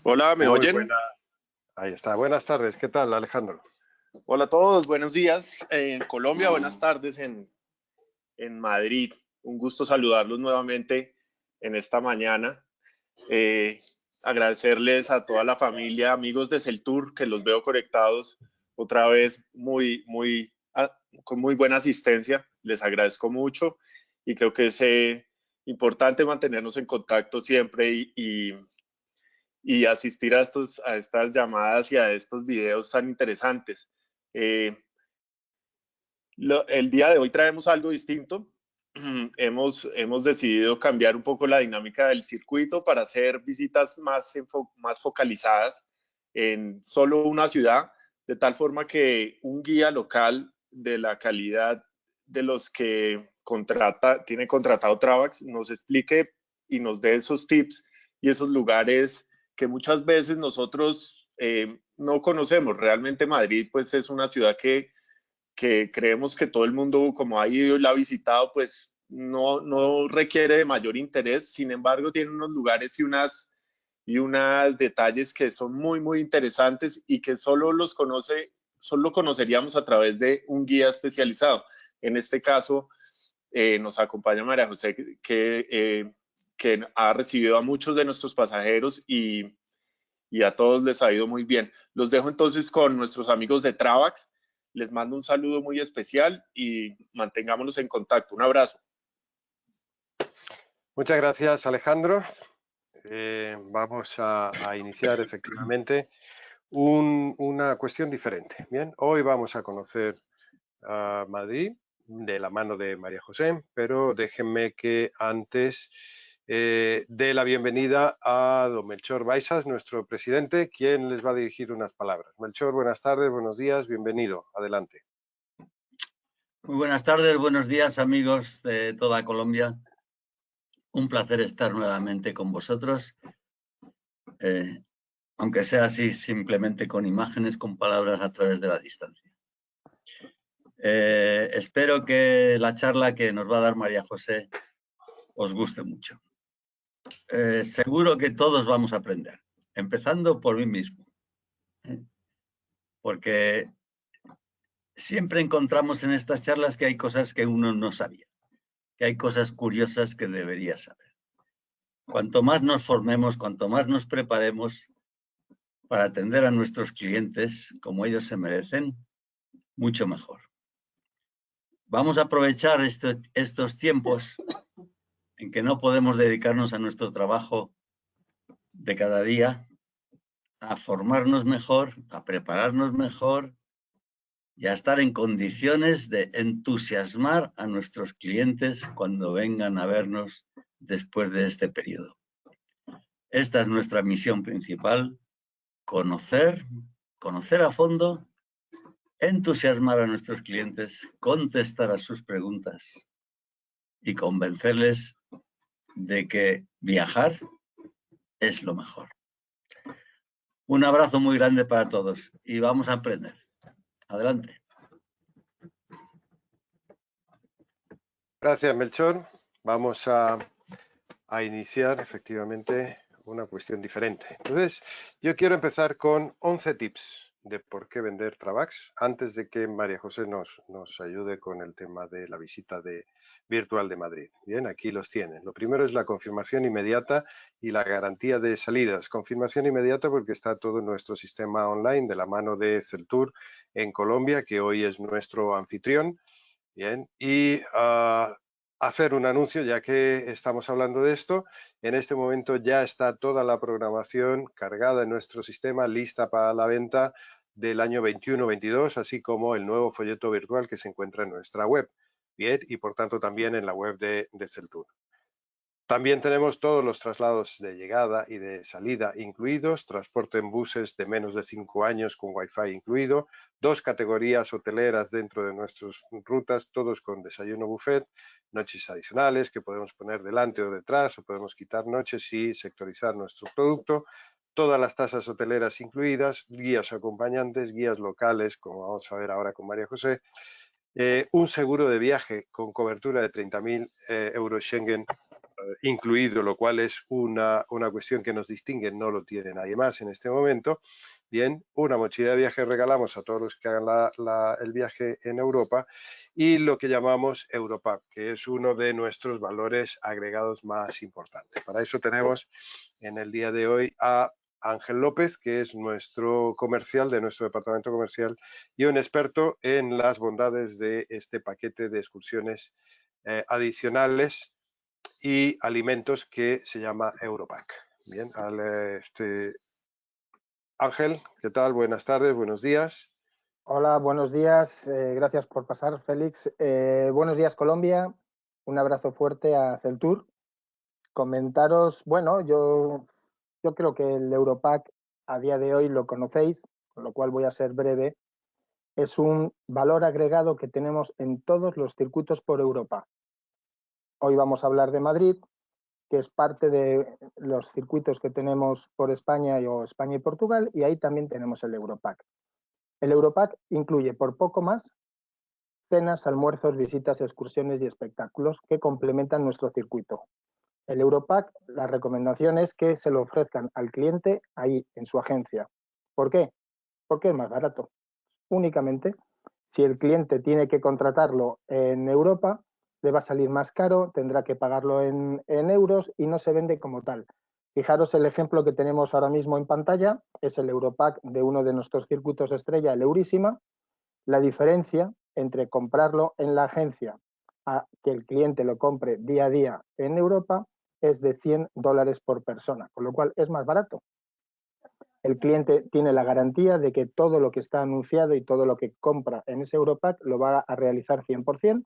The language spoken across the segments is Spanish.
Hola, ¿me Muy oyen? buena. Ahí está. Buenas tardes. ¿Qué tal, Alejandro? Hola a todos, buenos días en Colombia, buenas tardes en Madrid. Un gusto saludarlos nuevamente en esta mañana. Eh, Agradecerles a toda la familia, amigos de Celtur, que los veo conectados otra vez con muy buena asistencia. Les agradezco mucho y creo que es importante mantenernos en contacto siempre y asistir a estas llamadas y a estos videos tan interesantes. Eh, el día de hoy traemos algo distinto. Hemos decidido cambiar un poco la dinámica del circuito para hacer visitas más focalizadas en solo una ciudad, de tal forma que un guía local de la calidad de los que tiene contratado Travax nos explique y nos dé esos tips y esos lugares que muchas veces nosotros no conocemos. Realmente Madrid pues es una ciudad que creemos que todo el mundo, como ha ido y la ha visitado, pues no requiere de mayor interés. Sin embargo, tiene unos lugares y unas detalles que son muy interesantes y que solo conoceríamos a través de un guía especializado. En este caso, nos acompaña María José, que ha recibido a muchos de nuestros pasajeros y a todos les ha ido muy bien. Los dejo entonces con nuestros amigos de Travax. Les mando un saludo muy especial y mantengámonos en contacto. Un abrazo. Muchas gracias, Alejandro. Vamos a iniciar efectivamente una cuestión diferente. Bien, hoy vamos a conocer a Madrid de la mano de María José, pero déjenme que antes dé la bienvenida a don Melchor Baixas, nuestro presidente, quien les va a dirigir unas palabras. Melchor, buenas tardes, buenos días, bienvenido. Adelante. Muy buenas tardes, buenos días, amigos de toda Colombia. Un placer estar nuevamente con vosotros, aunque sea así simplemente con imágenes, con palabras a través de la distancia. Espero que la charla que nos va a dar María José os guste mucho. Seguro que todos vamos a aprender, empezando por mí mismo, porque siempre encontramos en estas charlas que hay cosas que uno no sabía, que hay cosas curiosas que debería saber. Cuanto más nos formemos, cuanto más nos preparemos para atender a nuestros clientes como ellos se merecen, mucho mejor. Vamos a aprovechar estos tiempos en que no podemos dedicarnos a nuestro trabajo de cada día, a formarnos mejor, a prepararnos mejor y a estar en condiciones de entusiasmar a nuestros clientes cuando vengan a vernos después de este periodo. Esta es nuestra misión principal: conocer a fondo, entusiasmar a nuestros clientes, contestar a sus preguntas y convencerles de que viajar es lo mejor. Un abrazo muy grande para todos y vamos a aprender. Adelante. Gracias, Melchor. Vamos a iniciar efectivamente una cuestión diferente. Entonces, yo quiero empezar con 11 tips de por qué vender Travax antes de que María José nos ayude con el tema de la visita virtual de Madrid. Bien, aquí los tienen. Lo primero es la confirmación inmediata y la garantía de salidas. Confirmación inmediata porque está todo nuestro sistema online de la mano de Celtur en Colombia, que hoy es nuestro anfitrión. Bien, y hacer un anuncio, ya que estamos hablando de esto. En este momento ya está toda la programación cargada en nuestro sistema, lista para la venta del año 21-22, así como el nuevo folleto virtual que se encuentra en nuestra web. Bien, y por tanto también en la web de Celtur. También tenemos todos los traslados de llegada y de salida incluidos, transporte en buses de menos de 5 años con Wi-Fi incluido, 2 categorías hoteleras dentro de nuestras rutas, todos con desayuno buffet, noches adicionales que podemos poner delante o detrás, o podemos quitar noches y sectorizar nuestro producto, todas las tasas hoteleras incluidas, guías acompañantes, guías locales, como vamos a ver ahora con María José, un seguro de viaje con cobertura de 30.000 euros Schengen incluido, lo cual es una cuestión que nos distingue, no lo tiene nadie más en este momento. Bien, una mochila de viaje regalamos a todos los que hagan el viaje en Europa, y lo que llamamos Europack, que es uno de nuestros valores agregados más importantes. Para eso tenemos en el día de hoy a Ángel López, que es nuestro comercial de nuestro departamento comercial y un experto en las bondades de este paquete de excursiones adicionales y alimentos que se llama Europack. Bien, Ángel, ¿qué tal? Buenas tardes, buenos días. Hola, buenos días. Gracias por pasar, Félix. Buenos días, Colombia. Un abrazo fuerte a Celtur. Comentaros, bueno, yo creo que el Europack a día de hoy lo conocéis, con lo cual voy a ser breve. Es un valor agregado que tenemos en todos los circuitos por Europa. Hoy vamos a hablar de Madrid, que es parte de los circuitos que tenemos por España y Portugal, y ahí también tenemos el Europack. El Europack incluye, por poco más, cenas, almuerzos, visitas, excursiones y espectáculos que complementan nuestro circuito. El Europack, la recomendación es que se lo ofrezcan al cliente ahí, en su agencia. ¿Por qué? Porque es más barato. Únicamente, si el cliente tiene que contratarlo en Europa, le va a salir más caro, tendrá que pagarlo en euros y no se vende como tal. Fijaros el ejemplo que tenemos ahora mismo en pantalla, es el Europack de uno de nuestros circuitos estrella, el Eurísima. La diferencia entre comprarlo en la agencia a que el cliente lo compre día a día en Europa es de $100 por persona, con lo cual es más barato. El cliente tiene la garantía de que todo lo que está anunciado y todo lo que compra en ese Europack lo va a realizar 100%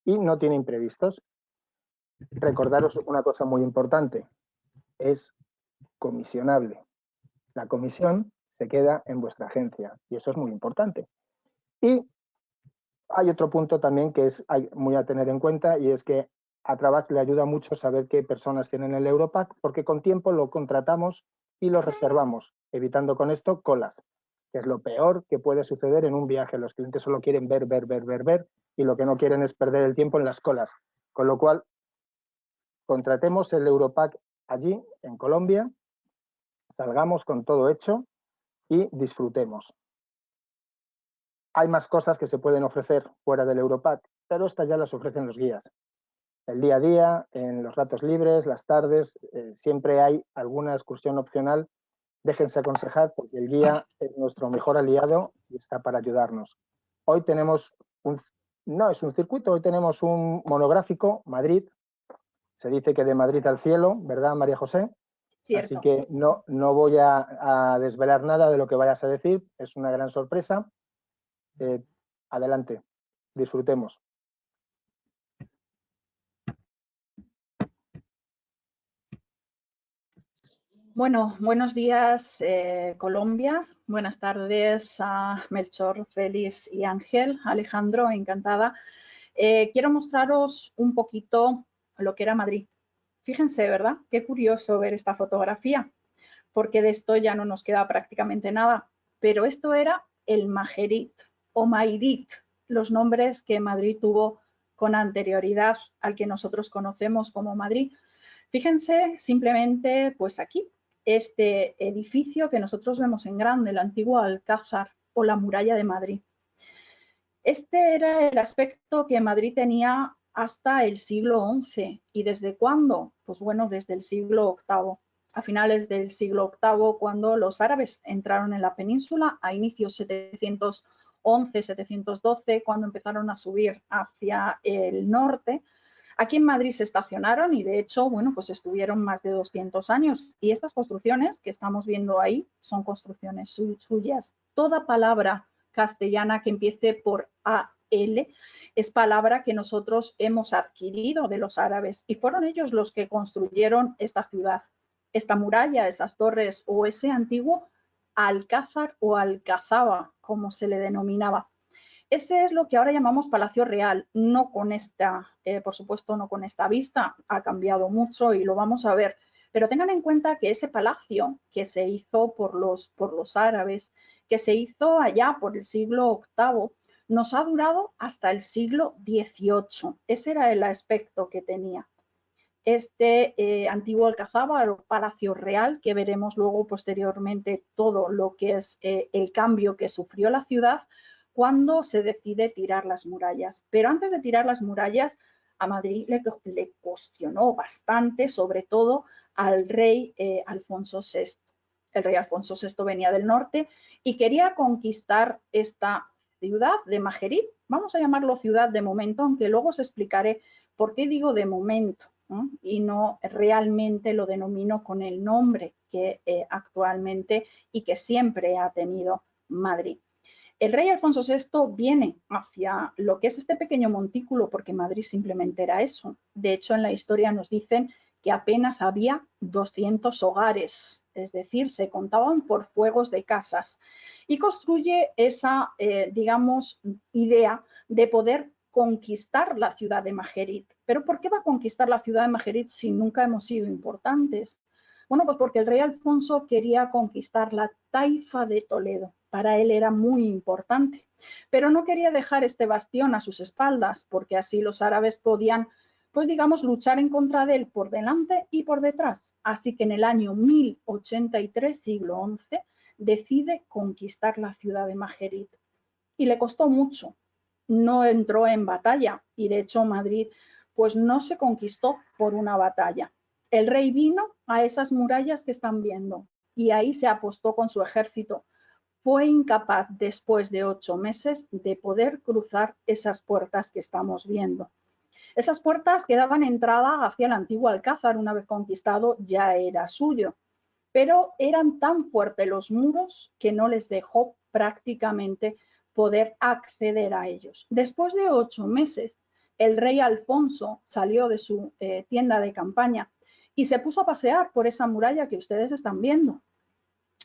y no tiene imprevistos. Recordaros una cosa muy importante, es comisionable. La comisión se queda en vuestra agencia y eso es muy importante. Y hay otro punto también que es muy a tener en cuenta, y es que a Travax le ayuda mucho saber qué personas tienen el Europack, porque con tiempo lo contratamos y lo reservamos, evitando con esto colas, que es lo peor que puede suceder en un viaje. Los clientes solo quieren ver, y lo que no quieren es perder el tiempo en las colas. Con lo cual, contratemos el Europack allí, en Colombia, salgamos con todo hecho y disfrutemos. Hay más cosas que se pueden ofrecer fuera del Europack, pero estas ya las ofrecen los guías. El día a día, en los ratos libres, las tardes, siempre hay alguna excursión opcional. Déjense aconsejar porque el guía es nuestro mejor aliado y está para ayudarnos. Hoy tenemos no es un circuito, hoy tenemos un monográfico, Madrid. Se dice que de Madrid al cielo, ¿verdad, María José? Cierto. Así que no voy a desvelar nada de lo que vayas a decir, es una gran sorpresa. Adelante, disfrutemos. Bueno, buenos días Colombia, buenas tardes a Melchor, Félix y Ángel. Alejandro, encantada. Quiero mostraros un poquito lo que era Madrid. Fíjense, ¿verdad? Qué curioso ver esta fotografía, porque de esto ya no nos queda prácticamente nada. Pero esto era el Majerit o Mairit, los nombres que Madrid tuvo con anterioridad al que nosotros conocemos como Madrid. Fíjense simplemente, pues aquí, este edificio que nosotros vemos en grande, el antiguo Alcázar o la muralla de Madrid. Este era el aspecto que Madrid tenía hasta el siglo XI. ¿Y desde cuándo? Pues bueno, desde el siglo VIII. A finales del siglo VIII, cuando los árabes entraron en la península, a inicios 711, 712, cuando empezaron a subir hacia el norte. Aquí en Madrid se estacionaron y de hecho, bueno, pues estuvieron más de 200 años. Y estas construcciones que estamos viendo ahí son construcciones suyas. Toda palabra castellana que empiece por AL es palabra que nosotros hemos adquirido de los árabes y fueron ellos los que construyeron esta ciudad, esta muralla, esas torres o ese antiguo alcázar o alcazaba, como se le denominaba. Ese es lo que ahora llamamos Palacio Real, no con esta, por supuesto, no con esta vista, ha cambiado mucho y lo vamos a ver, pero tengan en cuenta que ese palacio que se hizo por los árabes, que se hizo allá por el siglo VIII, nos ha durado hasta el siglo XVIII. Ese era el aspecto que tenía. este antiguo alcazaba o palacio real, que veremos luego posteriormente todo lo que es el cambio que sufrió la ciudad cuando se decide tirar las murallas. Pero antes de tirar las murallas, a Madrid le cuestionó bastante, sobre todo al rey Alfonso VI. El rey Alfonso VI venía del norte y quería conquistar esta ciudad de Majerit. Vamos a llamarlo ciudad de momento, aunque luego os explicaré por qué digo de momento, ¿no? Y no realmente lo denomino con el nombre que actualmente y que siempre ha tenido Madrid. El rey Alfonso VI viene hacia lo que es este pequeño montículo, porque Madrid simplemente era eso. De hecho, en la historia nos dicen que apenas había 200 hogares, es decir, se contaban por fuegos de casas. Y construye esa, digamos, idea de poder conquistar la ciudad de Majerit. ¿Pero por qué va a conquistar la ciudad de Majerit si nunca hemos sido importantes? Bueno, pues porque el rey Alfonso quería conquistar la taifa de Toledo. Para él era muy importante, pero no quería dejar este bastión a sus espaldas, porque así los árabes podían, pues digamos, luchar en contra de él por delante y por detrás. Así que en el año 1083, siglo XI, decide conquistar la ciudad de Majerit. Y le costó mucho. No entró en batalla y de hecho Madrid pues no se conquistó por una batalla. El rey vino a esas murallas que están viendo y ahí se apostó con su ejército. Fue incapaz después de 8 meses de poder cruzar esas puertas que estamos viendo. Esas puertas que daban entrada hacia el antiguo alcázar, una vez conquistado ya era suyo, pero eran tan fuertes los muros que no les dejó prácticamente poder acceder a ellos. Después de 8 meses, el rey Alfonso salió de su tienda de campaña y se puso a pasear por esa muralla que ustedes están viendo.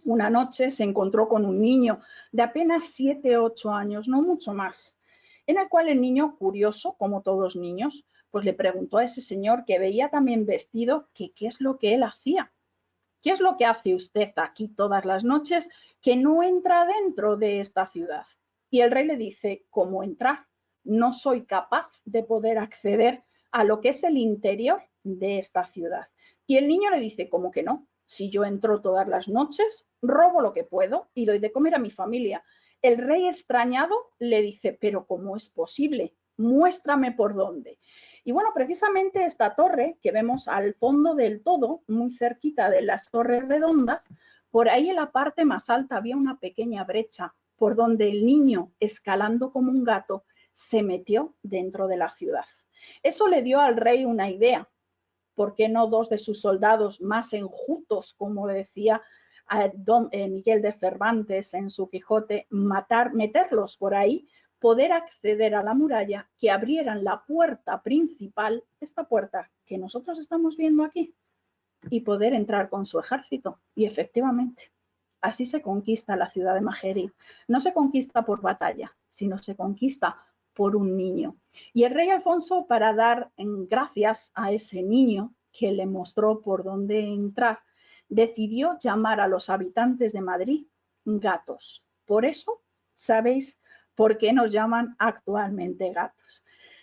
Una noche se encontró con un niño de apenas 7 u 8 años, no mucho más, en el cual el niño, curioso, como todos los niños, pues le preguntó a ese señor que veía también vestido que qué es lo que él hacía. ¿Qué es lo que hace usted aquí todas las noches que no entra dentro de esta ciudad? Y el rey le dice, ¿cómo entrar? No soy capaz de poder acceder a lo que es el interior de esta ciudad. Y el niño le dice, ¿cómo que no? Si yo entro todas las noches, robo lo que puedo y doy de comer a mi familia. El rey extrañado le dice, ¿pero cómo es posible? Muéstrame por dónde. Y bueno, precisamente esta torre que vemos al fondo del todo, muy cerquita de las torres redondas, por ahí en la parte más alta había una pequeña brecha por donde el niño, escalando como un gato, se metió dentro de la ciudad. Eso le dio al rey una idea. ¿Por qué no 2 de sus soldados más enjutos, como decía don Miguel de Cervantes en su Quijote, meterlos por ahí, poder acceder a la muralla, que abrieran la puerta principal, esta puerta que nosotros estamos viendo aquí, y poder entrar con su ejército? Y efectivamente, así se conquista la ciudad de Majerit. No se conquista por batalla, sino se conquista por un niño. Y el rey Alfonso, para dar gracias a ese niño que le mostró por dónde entrar, decidió llamar a los habitantes de Madrid gatos. Por eso, ¿sabéis por qué nos llaman actualmente gatos?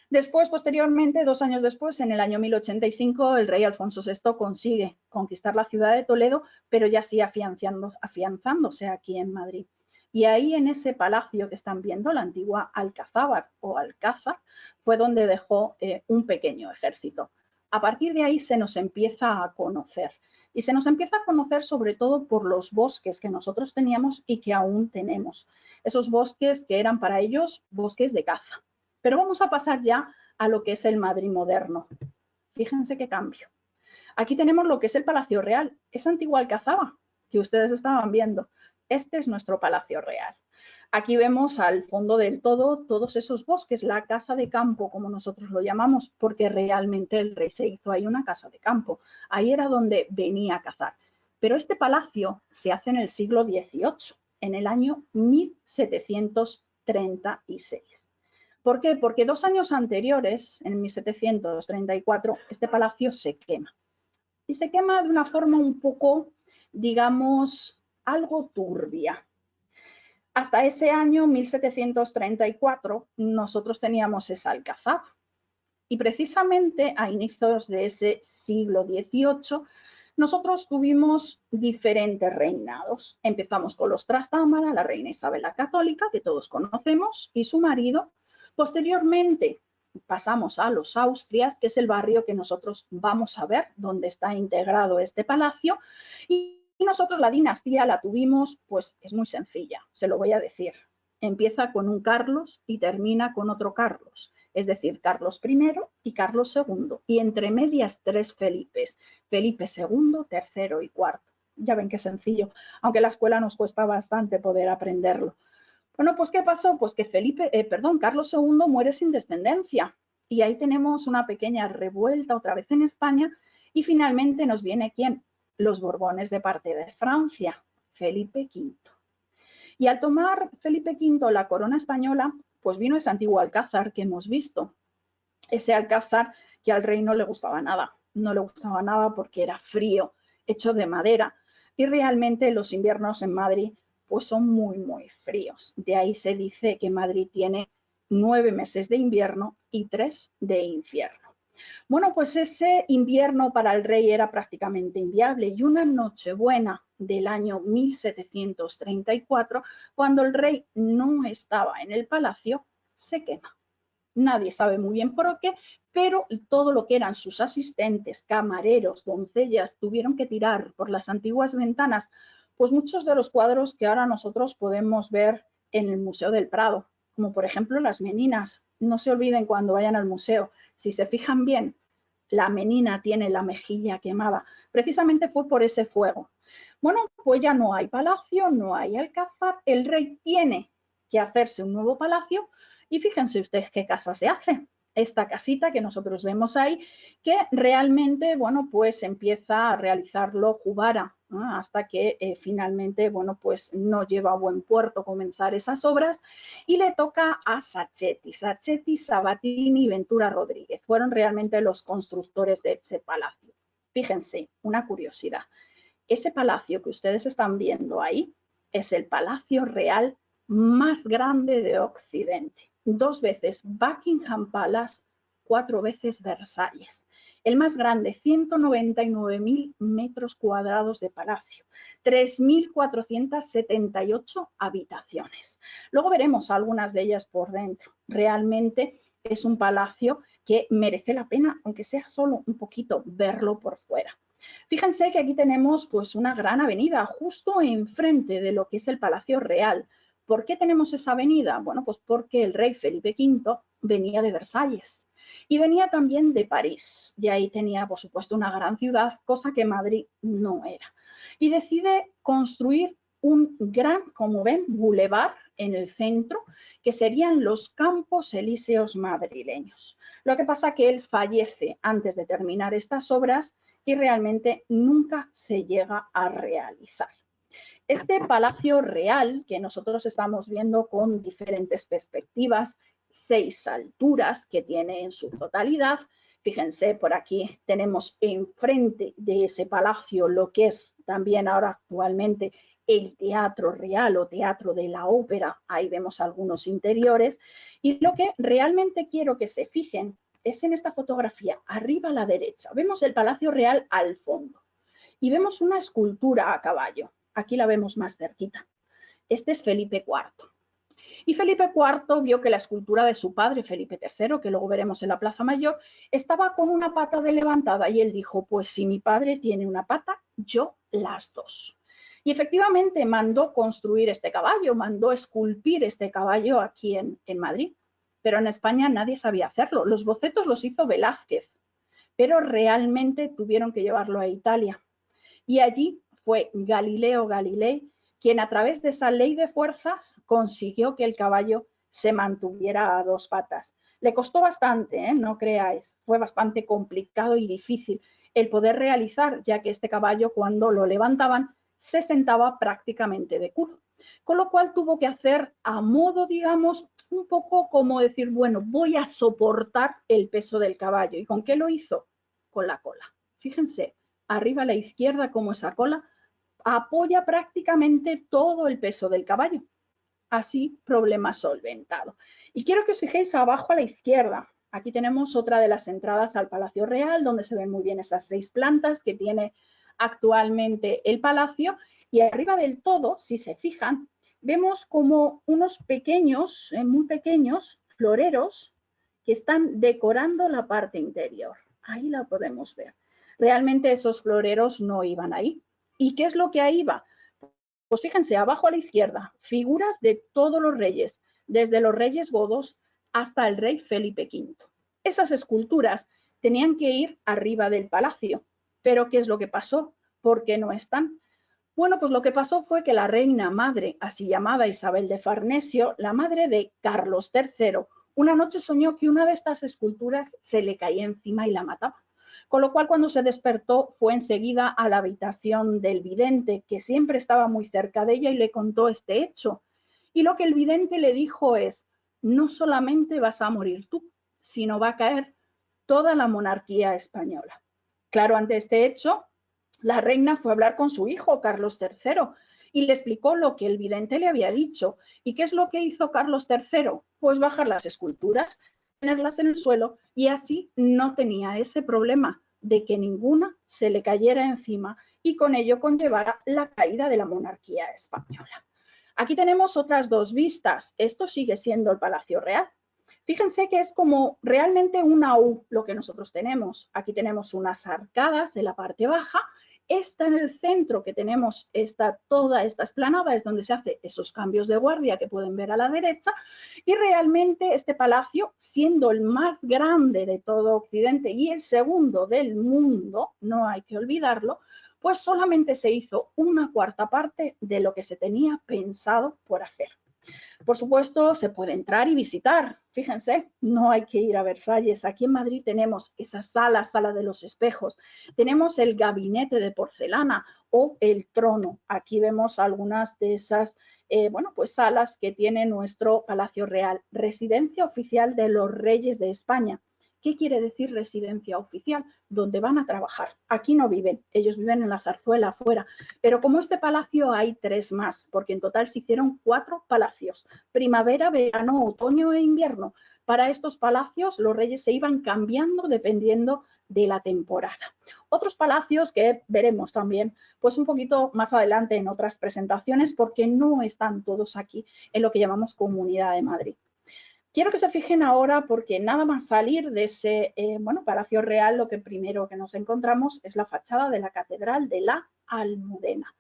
Después, posteriormente, 2 años después, en el año 1085, el rey Alfonso VI consigue conquistar la ciudad de Toledo, pero ya sí afianzándose aquí en Madrid. Y ahí, en ese palacio que están viendo, la antigua Alcazábar o Alcázar, fue donde dejó un pequeño ejército. A partir de ahí se nos empieza a conocer. Y se nos empieza a conocer sobre todo por los bosques que nosotros teníamos y que aún tenemos. Esos bosques que eran para ellos bosques de caza. Pero vamos a pasar ya a lo que es el Madrid moderno. Fíjense qué cambio. Aquí tenemos lo que es el Palacio Real, esa antigua Alcazaba que ustedes estaban viendo. Este es nuestro Palacio Real. Aquí vemos al fondo del todo todos esos bosques, la casa de campo, como nosotros lo llamamos, porque realmente el rey se hizo ahí una casa de campo. Ahí era donde venía a cazar. Pero este palacio se hace en el siglo XVIII, en el año 1736. ¿Por qué? Porque 2 años anteriores, en 1734, este palacio se quema. Y se quema de una forma un poco, digamos, algo turbia. Hasta ese año, 1734, nosotros teníamos esa alcazaba. Y precisamente a inicios de ese siglo XVIII, nosotros tuvimos diferentes reinados. Empezamos con los Trastámara, la reina Isabel la Católica, que todos conocemos, y su marido. Posteriormente pasamos a los Austrias, que es el barrio que nosotros vamos a ver, donde está integrado este palacio. Y nosotros la dinastía la tuvimos, pues es muy sencilla, se lo voy a decir. Empieza con un Carlos y termina con otro Carlos. Es decir, Carlos I y Carlos II, y entre medias 3 Felipes, Felipe II, III y IV. Ya ven qué sencillo, aunque en la escuela nos cuesta bastante poder aprenderlo. Bueno, pues ¿qué pasó? Pues que Carlos II muere sin descendencia, y ahí tenemos una pequeña revuelta otra vez en España, y finalmente nos viene ¿quién? Los Borbones de parte de Francia, Felipe V. Y al tomar Felipe V la corona española, pues vino ese antiguo alcázar que hemos visto. Ese alcázar que al rey no le gustaba nada. No le gustaba nada porque era frío, hecho de madera. Y realmente los inviernos en Madrid pues son muy, muy fríos. De ahí se dice que Madrid tiene 9 meses de invierno y 3 de infierno. Bueno, pues ese invierno para el rey era prácticamente inviable, y una Nochebuena del año 1734, cuando el rey no estaba en el palacio, se quema. Nadie sabe muy bien por qué, pero todo lo que eran sus asistentes, camareros, doncellas, tuvieron que tirar por las antiguas ventanas, pues muchos de los cuadros que ahora nosotros podemos ver en el Museo del Prado, como por ejemplo las meninas. No se olviden cuando vayan al museo, si se fijan bien, la menina tiene la mejilla quemada. Precisamente fue por ese fuego. Bueno, pues ya no hay palacio, no hay alcázar, el rey tiene que hacerse un nuevo palacio, y fíjense ustedes qué casa se hace. Esta casita que nosotros vemos ahí, que realmente, bueno, pues empieza a realizarlo Jubara, ¿no? Hasta que finalmente, bueno, pues no lleva a buen puerto comenzar esas obras, y le toca a Sacchetti, Sabatini y Ventura Rodríguez. Fueron realmente los constructores de ese palacio. Fíjense, una curiosidad. Ese palacio que ustedes están viendo ahí es el palacio real más grande de Occidente. 2 veces Buckingham Palace, 4 veces Versalles. El más grande, 199.000 metros cuadrados de palacio, 3.478 habitaciones. Luego veremos algunas de ellas por dentro. Realmente es un palacio que merece la pena, aunque sea solo un poquito, verlo por fuera. Fíjense que aquí tenemos pues una gran avenida justo enfrente de lo que es el Palacio Real. ¿Por qué tenemos esa avenida? Bueno, pues porque el rey Felipe V venía de Versalles y venía también de París, y ahí tenía, por supuesto, una gran ciudad, cosa que Madrid no era. Y decide construir un gran, como ven, bulevar en el centro, que serían los Campos Elíseos madrileños. Lo que pasa es que él fallece antes de terminar estas obras y realmente nunca se llega a realizar. Este Palacio Real, que nosotros estamos viendo con diferentes perspectivas, 6 alturas que tiene en su totalidad. Fíjense, por aquí tenemos enfrente de ese palacio lo que es también ahora actualmente el Teatro Real o Teatro de la Ópera. Ahí vemos algunos interiores. Y lo que realmente quiero que se fijen es en esta fotografía, arriba a la derecha. Vemos el Palacio Real al fondo y vemos una escultura a caballo. Aquí la vemos más cerquita. Este es Felipe IV. Y Felipe IV vio que la escultura de su padre, Felipe III, que luego veremos en la Plaza Mayor, estaba con una pata levantada, y él dijo, pues si mi padre tiene una pata, yo las 2. Y efectivamente mandó construir este caballo, mandó esculpir este caballo aquí en Madrid. Pero en España nadie sabía hacerlo. Los bocetos los hizo Velázquez, pero realmente tuvieron que llevarlo a Italia. Y allí fue Galileo Galilei quien, a través de esa ley de fuerzas, consiguió que el caballo se mantuviera a 2 patas. Le costó bastante, no creáis, fue bastante complicado y difícil el poder realizar, ya que este caballo, cuando lo levantaban, se sentaba prácticamente de culo. Con lo cual tuvo que hacer a modo, digamos, un poco como decir, bueno, voy a soportar el peso del caballo. ¿Y con qué lo hizo? Con la cola. Fíjense, arriba a la izquierda, como esa cola apoya prácticamente todo el peso del caballo. Así, problema solventado. Y quiero que os fijéis abajo a la izquierda. Aquí tenemos otra de las entradas al Palacio Real, donde se ven muy bien esas 6 plantas que tiene actualmente el palacio. Y arriba del todo, si se fijan, vemos como unos pequeños, muy pequeños floreros que están decorando la parte interior. Ahí la podemos ver. Realmente esos floreros no iban ahí. ¿Y qué es lo que ahí va? Pues fíjense, abajo a la izquierda, figuras de todos los reyes, desde los reyes godos hasta el rey Felipe V. Esas esculturas tenían que ir arriba del palacio. ¿Pero qué es lo que pasó? ¿Por qué no están? Bueno, pues lo que pasó fue que la reina madre, así llamada Isabel de Farnesio, la madre de Carlos III, una noche soñó que una de estas esculturas se le caía encima y la mataba. Con lo cual, cuando se despertó, fue enseguida a la habitación del vidente, que siempre estaba muy cerca de ella, y le contó este hecho. Y lo que el vidente le dijo es: no solamente vas a morir tú, sino va a caer toda la monarquía española. Claro, ante este hecho, la reina fue a hablar con su hijo, Carlos III, y le explicó lo que el vidente le había dicho. ¿Y qué es lo que hizo Carlos III? Pues bajar las esculturas, tenerlas en el suelo, y así no tenía ese problema de que ninguna se le cayera encima y con ello conllevara la caída de la monarquía española. Aquí tenemos otras 2 vistas. Esto sigue siendo el Palacio Real. Fíjense que es como realmente una U lo que nosotros tenemos. Aquí tenemos unas arcadas en la parte baja. Esta en el centro que tenemos toda esta explanada es donde se hace esos cambios de guardia que pueden ver a la derecha, y realmente este palacio, siendo el más grande de todo Occidente y el segundo del mundo, no hay que olvidarlo, pues solamente se hizo una cuarta parte de lo que se tenía pensado por hacer. Por supuesto, se puede entrar y visitar. Fíjense, no hay que ir a Versalles. Aquí en Madrid tenemos esa sala de los espejos. Tenemos el gabinete de porcelana o el trono. Aquí vemos algunas de esas pues salas que tiene nuestro Palacio Real. Residencia oficial de los Reyes de España. ¿Qué quiere decir residencia oficial? Donde van a trabajar. Aquí no viven, ellos viven en la Zarzuela afuera. Pero como este palacio hay 3 más, porque en total se hicieron 4 palacios. Primavera, verano, otoño e invierno. Para estos palacios los reyes se iban cambiando dependiendo de la temporada. Otros palacios que veremos también, pues un poquito más adelante en otras presentaciones, porque no están todos aquí en lo que llamamos Comunidad de Madrid. Quiero que se fijen ahora, porque nada más salir de ese Palacio Real, lo que primero que nos encontramos es la fachada de la Catedral de la Almudena.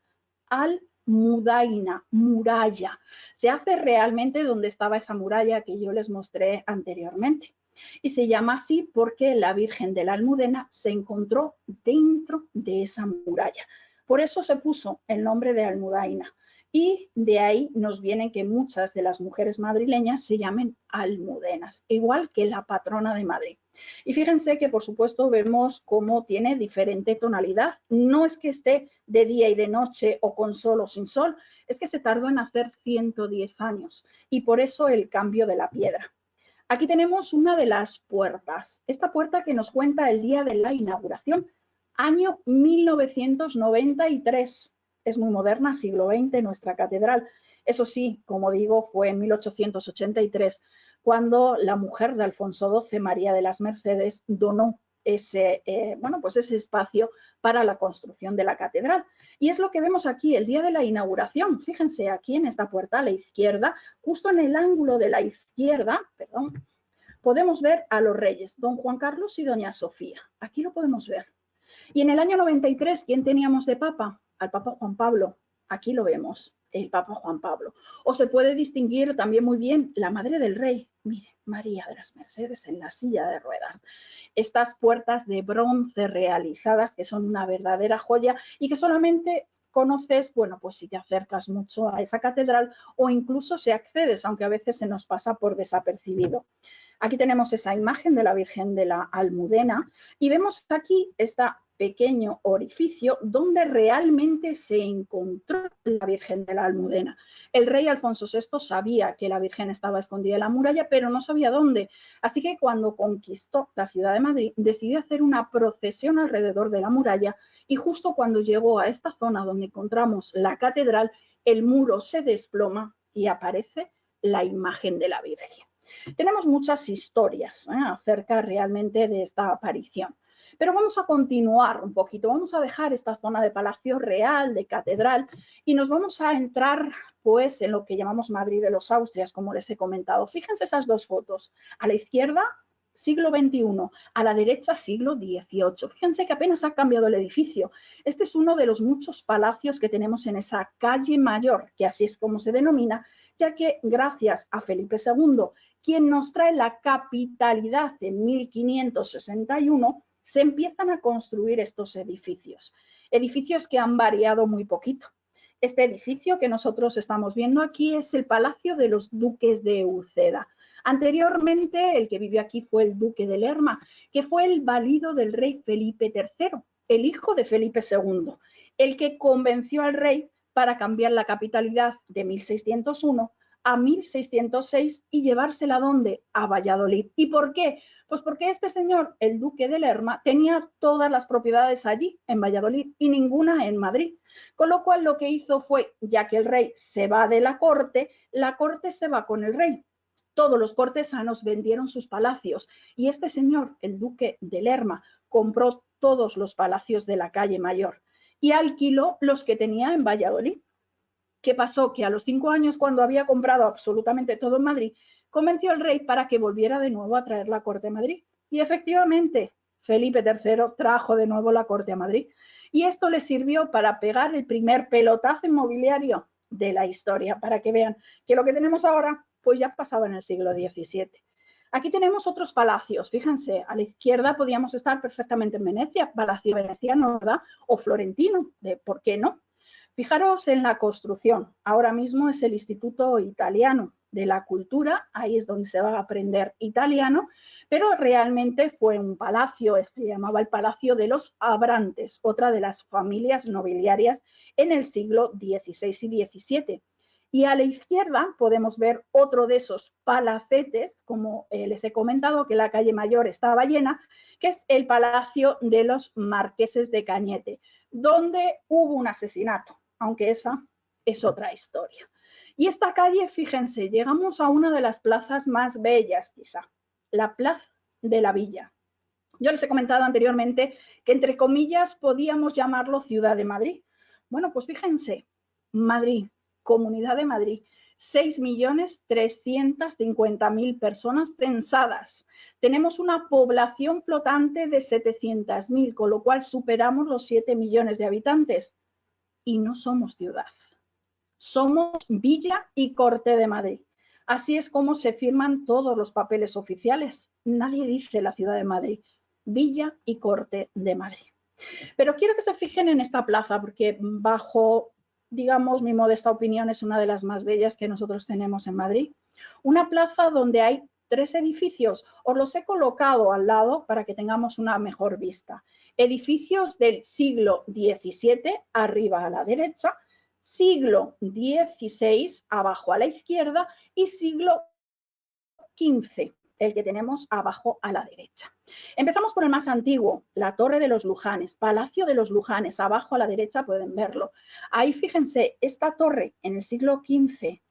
Almudaina, muralla. Se hace realmente donde estaba esa muralla que yo les mostré anteriormente. Y se llama así porque la Virgen de la Almudena se encontró dentro de esa muralla. Por eso se puso el nombre de Almudaina. Y de ahí nos viene que muchas de las mujeres madrileñas se llamen almudenas, igual que la patrona de Madrid. Y fíjense que, por supuesto, vemos cómo tiene diferente tonalidad. No es que esté de día y de noche o con sol o sin sol, es que se tardó en hacer 110 años y por eso el cambio de la piedra. Aquí tenemos una de las puertas. Esta puerta que nos cuenta el día de la inauguración, año 1993. Es muy moderna, siglo XX, nuestra catedral. Eso sí, como digo, fue en 1883 cuando la mujer de Alfonso XII, María de las Mercedes, donó ese espacio para la construcción de la catedral. Y es lo que vemos aquí el día de la inauguración. Fíjense aquí en esta puerta a la izquierda, justo en el ángulo de la izquierda, podemos ver a los reyes, don Juan Carlos y doña Sofía. Aquí lo podemos ver. Y en el año 93, ¿quién teníamos de papa? Al Papa Juan Pablo. Aquí lo vemos, el Papa Juan Pablo. O se puede distinguir también muy bien la madre del rey. Mire, María de las Mercedes en la silla de ruedas. Estas puertas de bronce realizadas que son una verdadera joya y que solamente conoces, pues si te acercas mucho a esa catedral o incluso si accedes, aunque a veces se nos pasa por desapercibido. Aquí tenemos esa imagen de la Virgen de la Almudena y vemos aquí esta pequeño orificio donde realmente se encontró la Virgen de la Almudena. El rey Alfonso VI sabía que la Virgen estaba escondida en la muralla, pero no sabía dónde. Así que cuando conquistó la ciudad de Madrid, decidió hacer una procesión alrededor de la muralla y justo cuando llegó a esta zona donde encontramos la catedral, el muro se desploma y aparece la imagen de la Virgen. Tenemos muchas historias acerca realmente de esta aparición. Pero vamos a continuar un poquito, vamos a dejar esta zona de Palacio Real, de Catedral, y nos vamos a entrar pues en lo que llamamos Madrid de los Austrias, como les he comentado. Fíjense esas dos fotos. A la izquierda, siglo XXI, a la derecha, siglo XVIII. Fíjense que apenas ha cambiado el edificio. Este es uno de los muchos palacios que tenemos en esa calle Mayor, que así es como se denomina, ya que gracias a Felipe II, quien nos trae la capitalidad en 1561, se empiezan a construir estos edificios. Edificios que han variado muy poquito. Este edificio que nosotros estamos viendo aquí es el Palacio de los Duques de Uceda. Anteriormente, el que vivió aquí fue el Duque de Lerma, que fue el valido del rey Felipe III, el hijo de Felipe II, el que convenció al rey para cambiar la capitalidad de 1601 a 1606 y llevársela ¿a dónde? A Valladolid. ¿Y por qué? Pues porque este señor, el duque de Lerma, tenía todas las propiedades allí, en Valladolid, y ninguna en Madrid. Con lo cual lo que hizo fue, ya que el rey se va de la corte se va con el rey. Todos los cortesanos vendieron sus palacios y este señor, el duque de Lerma, compró todos los palacios de la calle Mayor y alquiló los que tenía en Valladolid. ¿Qué pasó? Que a los 5 años, cuando había comprado absolutamente todo en Madrid, convenció al rey para que volviera de nuevo a traer la corte a Madrid. Y efectivamente, Felipe III trajo de nuevo la corte a Madrid. Y esto le sirvió para pegar el primer pelotazo inmobiliario de la historia, para que vean que lo que tenemos ahora, pues ya pasaba en el siglo XVII. Aquí tenemos otros palacios, fíjense, a la izquierda podíamos estar perfectamente en Venecia, Palacio Veneciano, ¿verdad? O florentino, ¿por qué no? Fijaros en la construcción. Ahora mismo es el Instituto Italiano de la Cultura, ahí es donde se va a aprender italiano, pero realmente fue un palacio, se llamaba el Palacio de los Abrantes, otra de las familias nobiliarias en el siglo XVI y XVII. Y a la izquierda podemos ver otro de esos palacetes, como les he comentado, que la calle Mayor estaba llena, que es el Palacio de los Marqueses de Cañete, donde hubo un asesinato, aunque esa es otra historia. Y esta calle, fíjense, llegamos a una de las plazas más bellas, quizá, la Plaza de la Villa. Yo les he comentado anteriormente que, entre comillas, podíamos llamarlo Ciudad de Madrid. Bueno, pues fíjense, Madrid, Comunidad de Madrid, 6.350.000 personas censadas. Tenemos una población flotante de 700.000, con lo cual superamos los 7 millones de habitantes. Y no somos ciudad. Somos Villa y Corte de Madrid. Así es como se firman todos los papeles oficiales. Nadie dice la Ciudad de Madrid. Villa y Corte de Madrid. Pero quiero que se fijen en esta plaza porque bajo, digamos, mi modesta opinión es una de las más bellas que nosotros tenemos en Madrid. Una plaza donde hay 3 edificios. Os los he colocado al lado para que tengamos una mejor vista. Edificios del siglo XVII, arriba a la derecha, siglo XVI, abajo a la izquierda, y siglo XV, el que tenemos abajo a la derecha. Empezamos por el más antiguo, la Torre de los Lujanes, Palacio de los Lujanes, abajo a la derecha pueden verlo. Ahí fíjense, esta torre en el siglo XV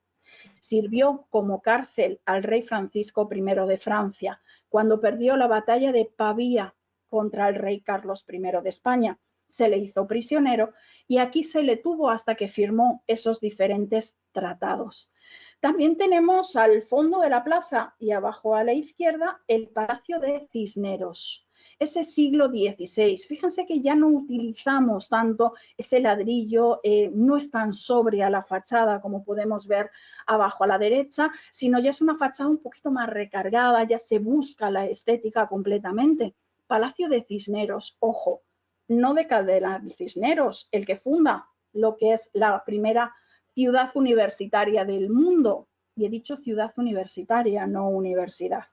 sirvió como cárcel al rey Francisco I de Francia, cuando perdió la batalla de Pavía contra el rey Carlos I de España. Se le hizo prisionero y aquí se le tuvo hasta que firmó esos diferentes tratados. También tenemos al fondo de la plaza y abajo a la izquierda el Palacio de Cisneros, ese siglo XVI. Fíjense que ya no utilizamos tanto ese ladrillo, no es tan sobria la fachada como podemos ver abajo a la derecha, sino ya es una fachada un poquito más recargada, ya se busca la estética completamente. Palacio de Cisneros, ojo, no de Cardenal Cisneros, el que funda lo que es la primera ciudad universitaria del mundo. Y he dicho ciudad universitaria, no universidad.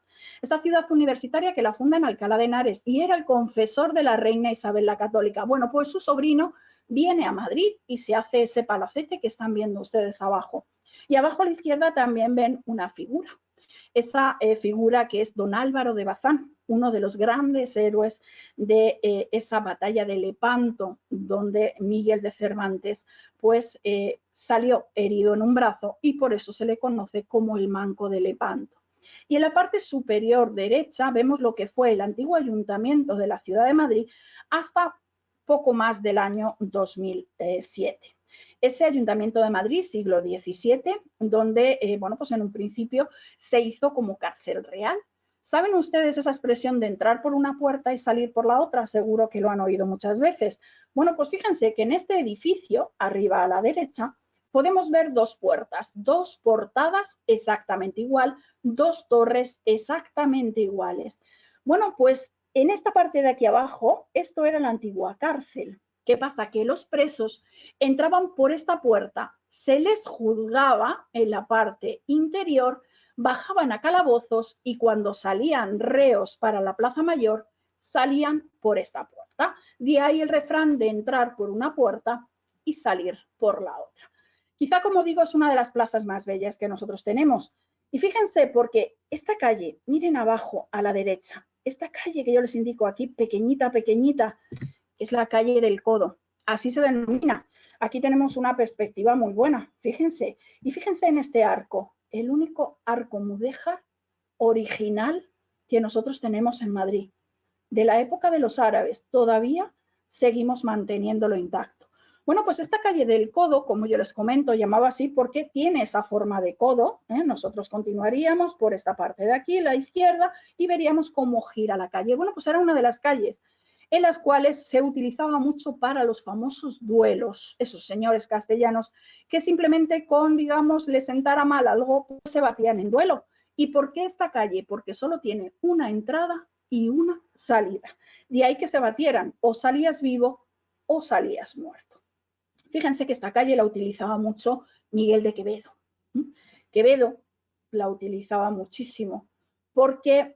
Esa ciudad universitaria que la funda en Alcalá de Henares y era el confesor de la reina Isabel la Católica. Bueno, pues su sobrino viene a Madrid y se hace ese palacete que están viendo ustedes abajo. Y abajo a la izquierda también ven una figura. Esa figura que es don Álvaro de Bazán, uno de los grandes héroes de esa batalla de Lepanto, donde Miguel de Cervantes pues salió herido en un brazo y por eso se le conoce como el Manco de Lepanto. Y en la parte superior derecha vemos lo que fue el antiguo ayuntamiento de la ciudad de Madrid hasta poco más del año 2007. Ese ayuntamiento de Madrid, siglo XVII, donde, bueno, pues en un principio se hizo como cárcel real. ¿Saben ustedes esa expresión de entrar por una puerta y salir por la otra? Seguro que lo han oído muchas veces. Bueno, pues fíjense que en este edificio, arriba a la derecha, podemos ver dos puertas, dos portadas exactamente igual, dos torres exactamente iguales. Bueno, pues en esta parte de aquí abajo, esto era la antigua cárcel. ¿Qué pasa? Que los presos entraban por esta puerta, se les juzgaba en la parte interior, bajaban a calabozos y cuando salían reos para la Plaza Mayor, salían por esta puerta. De ahí el refrán de entrar por una puerta y salir por la otra. Quizá, como digo, es una de las plazas más bellas que nosotros tenemos. Y fíjense, porque esta calle, miren abajo a la derecha, esta calle que yo les indico aquí, pequeñita, pequeñita, es la calle del Codo. Así se denomina. Aquí tenemos una perspectiva muy buena, fíjense. Y fíjense en este arco, el único arco mudéjar original que nosotros tenemos en Madrid. De la época de los árabes, todavía seguimos manteniéndolo intacto. Bueno, pues esta calle del Codo, como yo les comento, llamaba así porque tiene esa forma de codo. Nosotros continuaríamos por esta parte de aquí, la izquierda, y veríamos cómo gira la calle. Bueno, pues era una de las calles en las cuales se utilizaba mucho para los famosos duelos, esos señores castellanos que simplemente con, digamos, les sentara mal algo, pues se batían en duelo. ¿Y por qué esta calle? Porque solo tiene una entrada y una salida. De ahí que se batieran, o salías vivo o salías muerto. Fíjense que esta calle la utilizaba mucho Miguel de Quevedo. Quevedo la utilizaba muchísimo porque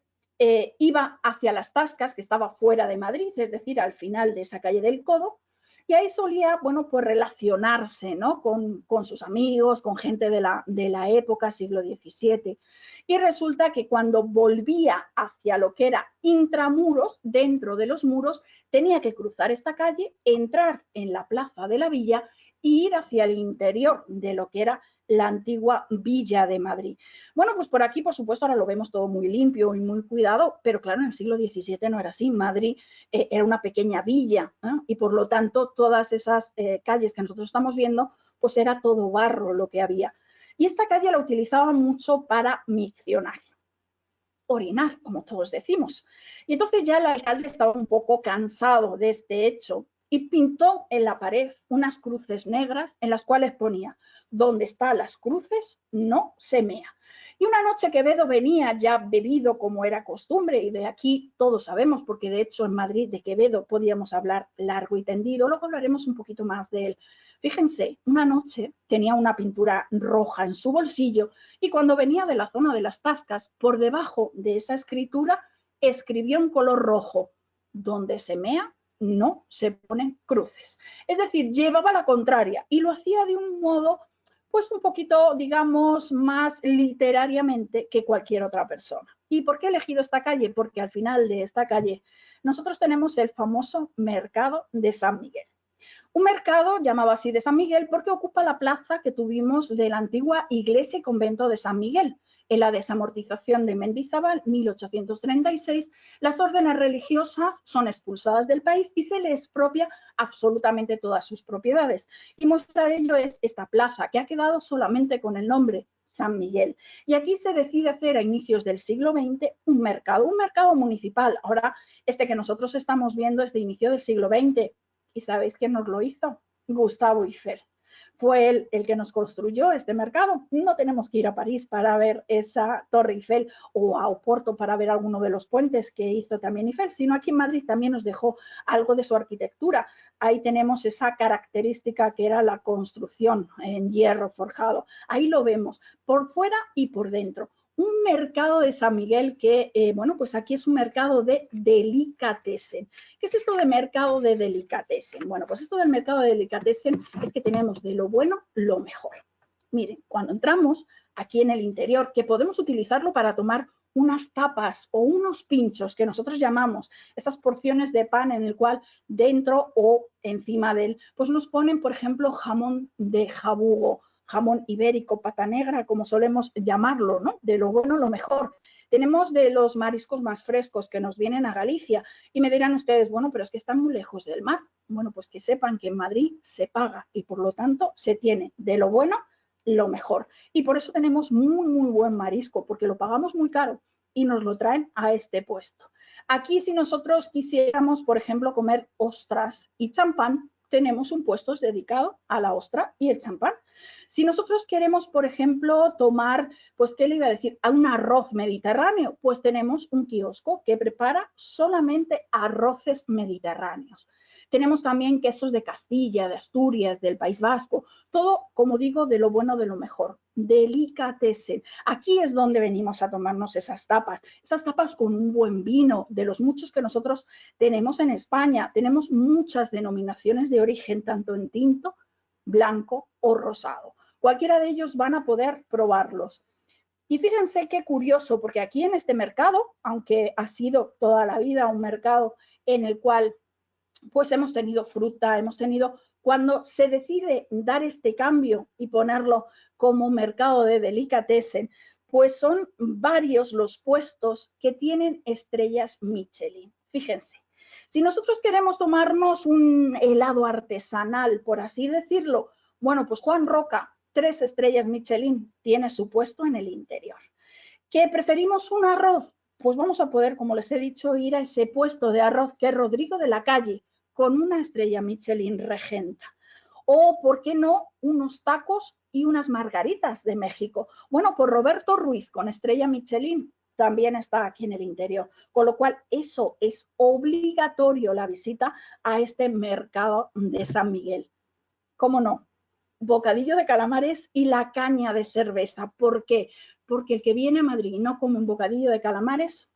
iba hacia las Tascas, que estaba fuera de Madrid, es decir, al final de esa calle del Codo, y ahí solía, bueno, pues relacionarse, ¿no? con sus amigos, con gente de la época, siglo XVII. Y resulta que cuando volvía hacia lo que era intramuros, dentro de los muros, tenía que cruzar esta calle, entrar en la plaza de la villa e ir hacia el interior de lo que era la antigua Villa de Madrid. Bueno, pues por aquí, por supuesto, ahora lo vemos todo muy limpio y muy cuidado, pero claro, en el siglo XVII no era así. Madrid era una pequeña villa, y por lo tanto todas esas calles que nosotros estamos viendo, pues era todo barro lo que había. Y esta calle la utilizaban mucho para miccionar, orinar, como todos decimos. Y entonces ya el alcalde estaba un poco cansado de este hecho y pintó en la pared unas cruces negras en las cuales ponía: donde están las cruces no se mea. Y una noche Quevedo venía ya bebido como era costumbre, y de aquí todos sabemos, porque de hecho en Madrid de Quevedo podíamos hablar largo y tendido, luego hablaremos un poquito más de él. Fíjense, una noche tenía una pintura roja en su bolsillo y cuando venía de la zona de las Tascas, por debajo de esa escritura escribió en color rojo: donde se mea no se ponen cruces. Es decir, llevaba la contraria y lo hacía de un modo pues un poquito, digamos, más literariamente que cualquier otra persona. ¿Y por qué he elegido esta calle? Porque al final de esta calle nosotros tenemos el famoso mercado de San Miguel. Un mercado llamado así de San Miguel porque ocupa la plaza que tuvimos de la antigua iglesia y convento de San Miguel. En la desamortización de Mendizábal, 1836, las órdenes religiosas son expulsadas del país y se les expropia absolutamente todas sus propiedades. Y muestra de ello es esta plaza, que ha quedado solamente con el nombre San Miguel. Y aquí se decide hacer a inicios del siglo XX un mercado municipal. Ahora, este que nosotros estamos viendo es de inicio del siglo XX. ¿Y sabéis quién nos lo hizo? Gustavo Eiffel. Fue él el que nos construyó este mercado. No tenemos que ir a París para ver esa Torre Eiffel o a Oporto para ver alguno de los puentes que hizo también Eiffel, sino aquí en Madrid también nos dejó algo de su arquitectura. Ahí tenemos esa característica que era la construcción en hierro forjado. Ahí lo vemos por fuera y por dentro. Un mercado de San Miguel que, bueno, pues aquí es un mercado de delicatessen. ¿Qué es esto de mercado de delicatessen? Bueno, pues esto del mercado de delicatessen es que tenemos de lo bueno lo mejor. Miren, cuando entramos aquí en el interior, que podemos utilizarlo para tomar unas tapas o unos pinchos que nosotros llamamos estas porciones de pan en el cual dentro o encima de él, pues nos ponen, por ejemplo, jamón de jabugo, jamón ibérico, pata negra, como solemos llamarlo, ¿no? De lo bueno, lo mejor. Tenemos de los mariscos más frescos que nos vienen a Galicia y me dirán ustedes, bueno, pero es que están muy lejos del mar. Bueno, pues que sepan que en Madrid se paga y por lo tanto se tiene de lo bueno lo mejor. Y por eso tenemos muy, muy buen marisco, porque lo pagamos muy caro y nos lo traen a este puesto. Aquí, si nosotros quisiéramos, por ejemplo, comer ostras y champán, tenemos un puesto dedicado a la ostra y el champán. Si nosotros queremos, por ejemplo, tomar, pues, ¿qué le iba a decir? A un arroz mediterráneo, pues tenemos un kiosco que prepara solamente arroces mediterráneos. Tenemos también quesos de Castilla, de Asturias, del País Vasco, todo, como digo, de lo bueno, de lo mejor. Delicatessen. Aquí es donde venimos a tomarnos esas tapas con un buen vino, de los muchos que nosotros tenemos en España. Tenemos muchas denominaciones de origen, tanto en tinto, blanco o rosado. Cualquiera de ellos van a poder probarlos. Y fíjense qué curioso, porque aquí en este mercado, aunque ha sido toda la vida un mercado en el cual pues hemos tenido fruta, hemos tenido, cuando se decide dar este cambio y ponerlo como mercado de delicatessen, pues son varios los puestos que tienen estrellas Michelin. Fíjense, si nosotros queremos tomarnos un helado artesanal, por así decirlo, bueno, pues Juan Roca, 3 estrellas Michelin, tiene su puesto en el interior. ¿Que preferimos un arroz? Pues vamos a poder, como les he dicho, ir a ese puesto de arroz que es Rodrigo de la Calle, con una estrella Michelin regenta. O, ¿por qué no?, unos tacos y unas margaritas de México. Bueno, pues Roberto Ruiz, con estrella Michelin, también está aquí en el interior. Con lo cual, eso es obligatorio, la visita a este mercado de San Miguel. ¿Cómo no? Bocadillo de calamares y la caña de cerveza. ¿Por qué? Porque el que viene a Madrid y no come un bocadillo de calamares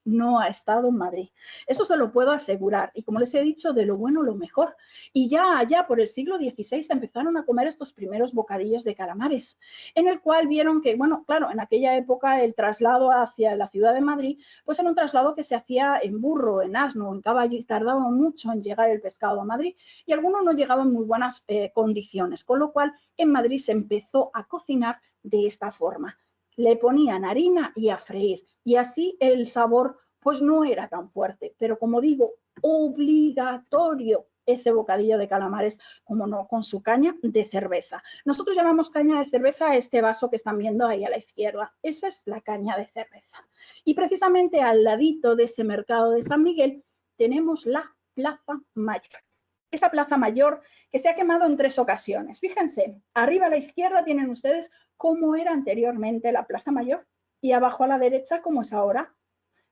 no ha estado en Madrid. Eso se lo puedo asegurar. Y como les he dicho, de lo bueno, lo mejor. Y ya allá por el siglo XVI empezaron a comer estos primeros bocadillos de calamares, en el cual vieron que, bueno, claro, en aquella época el traslado hacia la ciudad de Madrid, pues era un traslado que se hacía en burro, en asno, en caballo, y tardaba mucho en llegar el pescado a Madrid, y algunos no llegaban en muy buenas condiciones, con lo cual en Madrid se empezó a cocinar de esta forma. Le ponían harina y a freír, y así el sabor pues no era tan fuerte, pero como digo, obligatorio ese bocadillo de calamares, como no, con su caña de cerveza. Nosotros llamamos caña de cerveza a este vaso que están viendo ahí a la izquierda. Esa es la caña de cerveza. Y precisamente al ladito de ese mercado de San Miguel tenemos la Plaza Mayor. Esa Plaza Mayor que se ha quemado en 3 ocasiones. Fíjense, arriba a la izquierda tienen ustedes cómo era anteriormente la Plaza Mayor y abajo a la derecha cómo es ahora.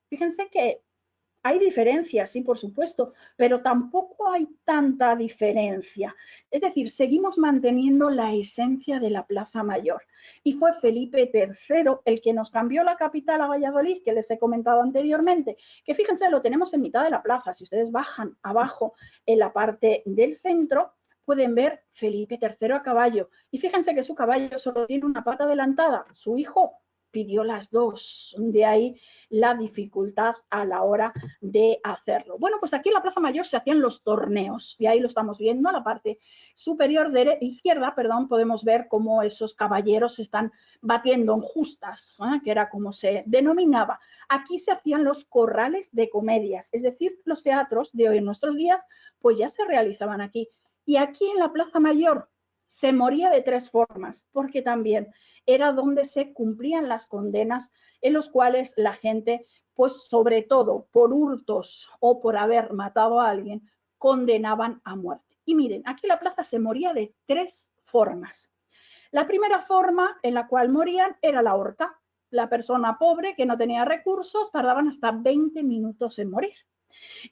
Fíjense que hay diferencias, sí, por supuesto, pero tampoco hay tanta diferencia. Es decir, seguimos manteniendo la esencia de la Plaza Mayor. Y fue Felipe III el que nos cambió la capital a Valladolid, que les he comentado anteriormente, que fíjense, lo tenemos en mitad de la plaza. Si ustedes bajan abajo en la parte del centro, pueden ver Felipe III a caballo. Y fíjense que su caballo solo tiene una pata adelantada. Su hijo pidió las 2, de ahí la dificultad a la hora de hacerlo. Bueno, pues aquí en la Plaza Mayor se hacían los torneos y ahí lo estamos viendo, a la parte superior izquierda, perdón, podemos ver cómo esos caballeros se están batiendo en justas, que era como se denominaba. Aquí se hacían los corrales de comedias, es decir, los teatros de hoy en nuestros días, pues ya se realizaban aquí. Y aquí en la Plaza Mayor se moría de 3 formas, porque también era donde se cumplían las condenas en los cuales la gente, pues sobre todo por hurtos o por haber matado a alguien, condenaban a muerte. Y miren, aquí la plaza se moría de 3 formas. La primera forma en la cual morían era la horca. La persona pobre que no tenía recursos tardaban hasta 20 minutos en morir.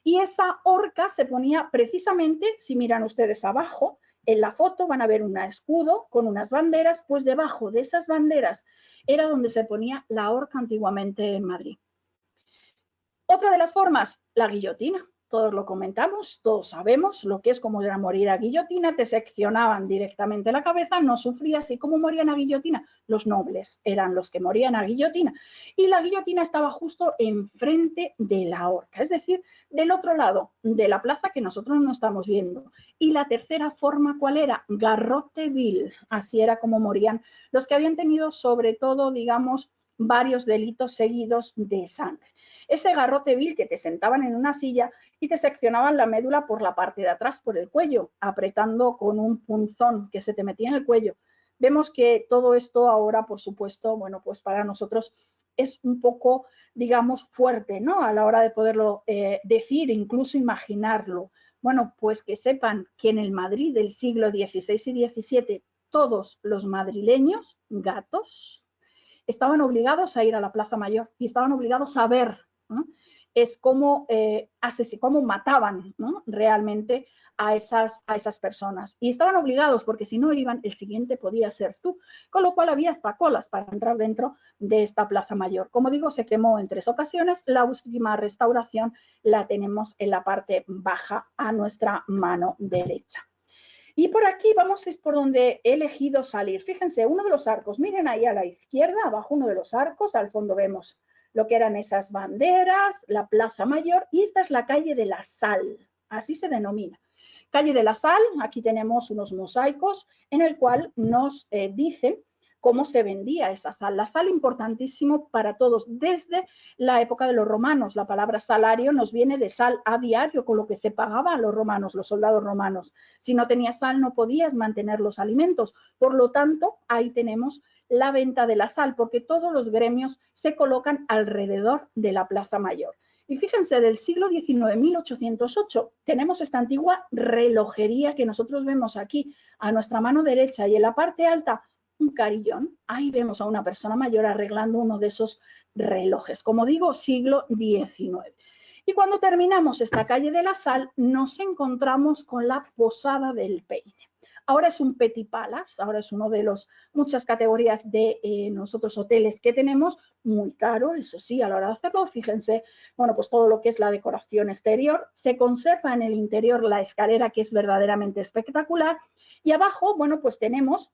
Y esa horca se ponía precisamente, si miran ustedes abajo, en la foto van a ver un escudo con unas banderas, pues debajo de esas banderas era donde se ponía la horca antiguamente en Madrid. Otra de las formas, la guillotina. todos lo comentamos, todos sabemos lo que es como era morir a guillotina, te seccionaban directamente la cabeza, no sufrías. ¿Y cómo morían a guillotina? Los nobles eran los que morían a guillotina. Y la guillotina estaba justo enfrente de la horca, es decir, del otro lado de la plaza que nosotros no estamos viendo. Y la tercera forma, ¿cuál era? Garrote vil. Así era como morían los que habían tenido, sobre todo, digamos, varios delitos seguidos de sangre. Ese garrote vil, que te sentaban en una silla y te seccionaban la médula por la parte de atrás, por el cuello, apretando con un punzón que se te metía en el cuello. Vemos que todo esto ahora, por supuesto, bueno, pues para nosotros es un poco, digamos, fuerte, ¿no? A la hora de poderlo decir, incluso imaginarlo. Bueno, pues que sepan que en el Madrid del siglo XVI y XVII, todos los madrileños, gatos, estaban obligados a ir a la Plaza Mayor y estaban obligados a ver, ¿no? Es cómo mataban, ¿no? Realmente a esas personas. Y estaban obligados porque si no iban, el siguiente podía ser tú. Con lo cual había hasta colas para entrar dentro de esta Plaza Mayor. Como digo, se quemó en 3 ocasiones. La última restauración la tenemos en la parte baja a nuestra mano derecha. Y por aquí vamos, es por donde he elegido salir. Fíjense, uno de los arcos, miren ahí a la izquierda, abajo uno de los arcos, al fondo vemos lo que eran esas banderas, la Plaza Mayor, y esta es la calle de la Sal, así se denomina. Calle de la Sal, aquí tenemos unos mosaicos en el cual nos dice cómo se vendía esa sal. La sal, importantísimo para todos, desde la época de los romanos. La palabra salario nos viene de sal a diario, con lo que se pagaba a los romanos, los soldados romanos. Si no tenías sal, no podías mantener los alimentos. Por lo tanto, ahí tenemos la venta de la sal, porque todos los gremios se colocan alrededor de la Plaza Mayor. Y fíjense, del siglo XIX, 1808, tenemos esta antigua relojería que nosotros vemos aquí a nuestra mano derecha, y en la parte alta un carillón. Ahí vemos a una persona mayor arreglando uno de esos relojes. Como digo, siglo XIX. Y cuando terminamos esta calle de la Sal, nos encontramos con la Posada del Peine. Ahora es un Petit Palace, ahora es uno de los muchas categorías de nosotros hoteles que tenemos, muy caro, eso sí, a la hora de hacerlo. Fíjense, bueno, pues todo lo que es la decoración exterior, se conserva en el interior la escalera, que es verdaderamente espectacular, y abajo, bueno, pues tenemos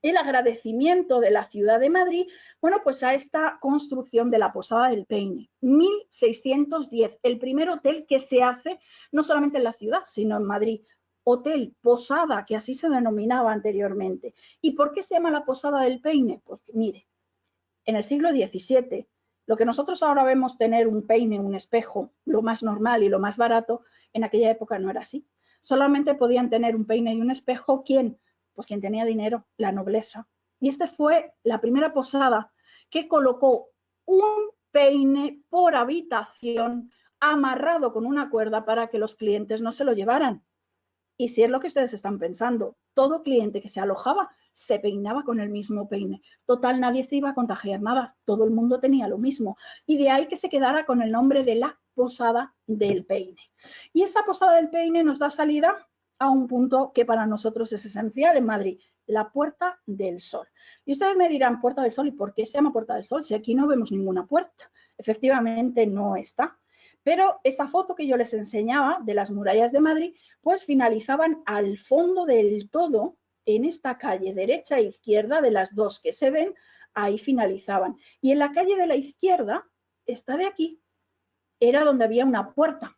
el agradecimiento de la ciudad de Madrid, bueno, pues a esta construcción de la Posada del Peine. 1610, el primer hotel que se hace no solamente en la ciudad, sino en Madrid. Hotel, posada, que así se denominaba anteriormente. ¿Y por qué se llama la Posada del Peine? Porque, mire, en el siglo XVII, lo que nosotros ahora vemos tener un peine, un espejo, lo más normal y lo más barato, en aquella época no era así. Solamente podían tener un peine y un espejo, ¿quién? Pues quien tenía dinero, la nobleza. Y esta fue la primera posada que colocó un peine por habitación amarrado con una cuerda para que los clientes no se lo llevaran. Y si es lo que ustedes están pensando, todo cliente que se alojaba se peinaba con el mismo peine. Total, nadie se iba a contagiar nada, todo el mundo tenía lo mismo. Y de ahí que se quedara con el nombre de la Posada del Peine. Y esa Posada del Peine nos da salida a un punto que para nosotros es esencial en Madrid, la Puerta del Sol. Y ustedes me dirán, Puerta del Sol, ¿y por qué se llama Puerta del Sol? Si aquí no vemos ninguna puerta. Efectivamente no está. Pero esa foto que yo les enseñaba de las murallas de Madrid, pues finalizaban al fondo del todo, en esta calle derecha e izquierda, de las dos que se ven, ahí finalizaban. Y en la calle de la izquierda, esta de aquí, era donde había una puerta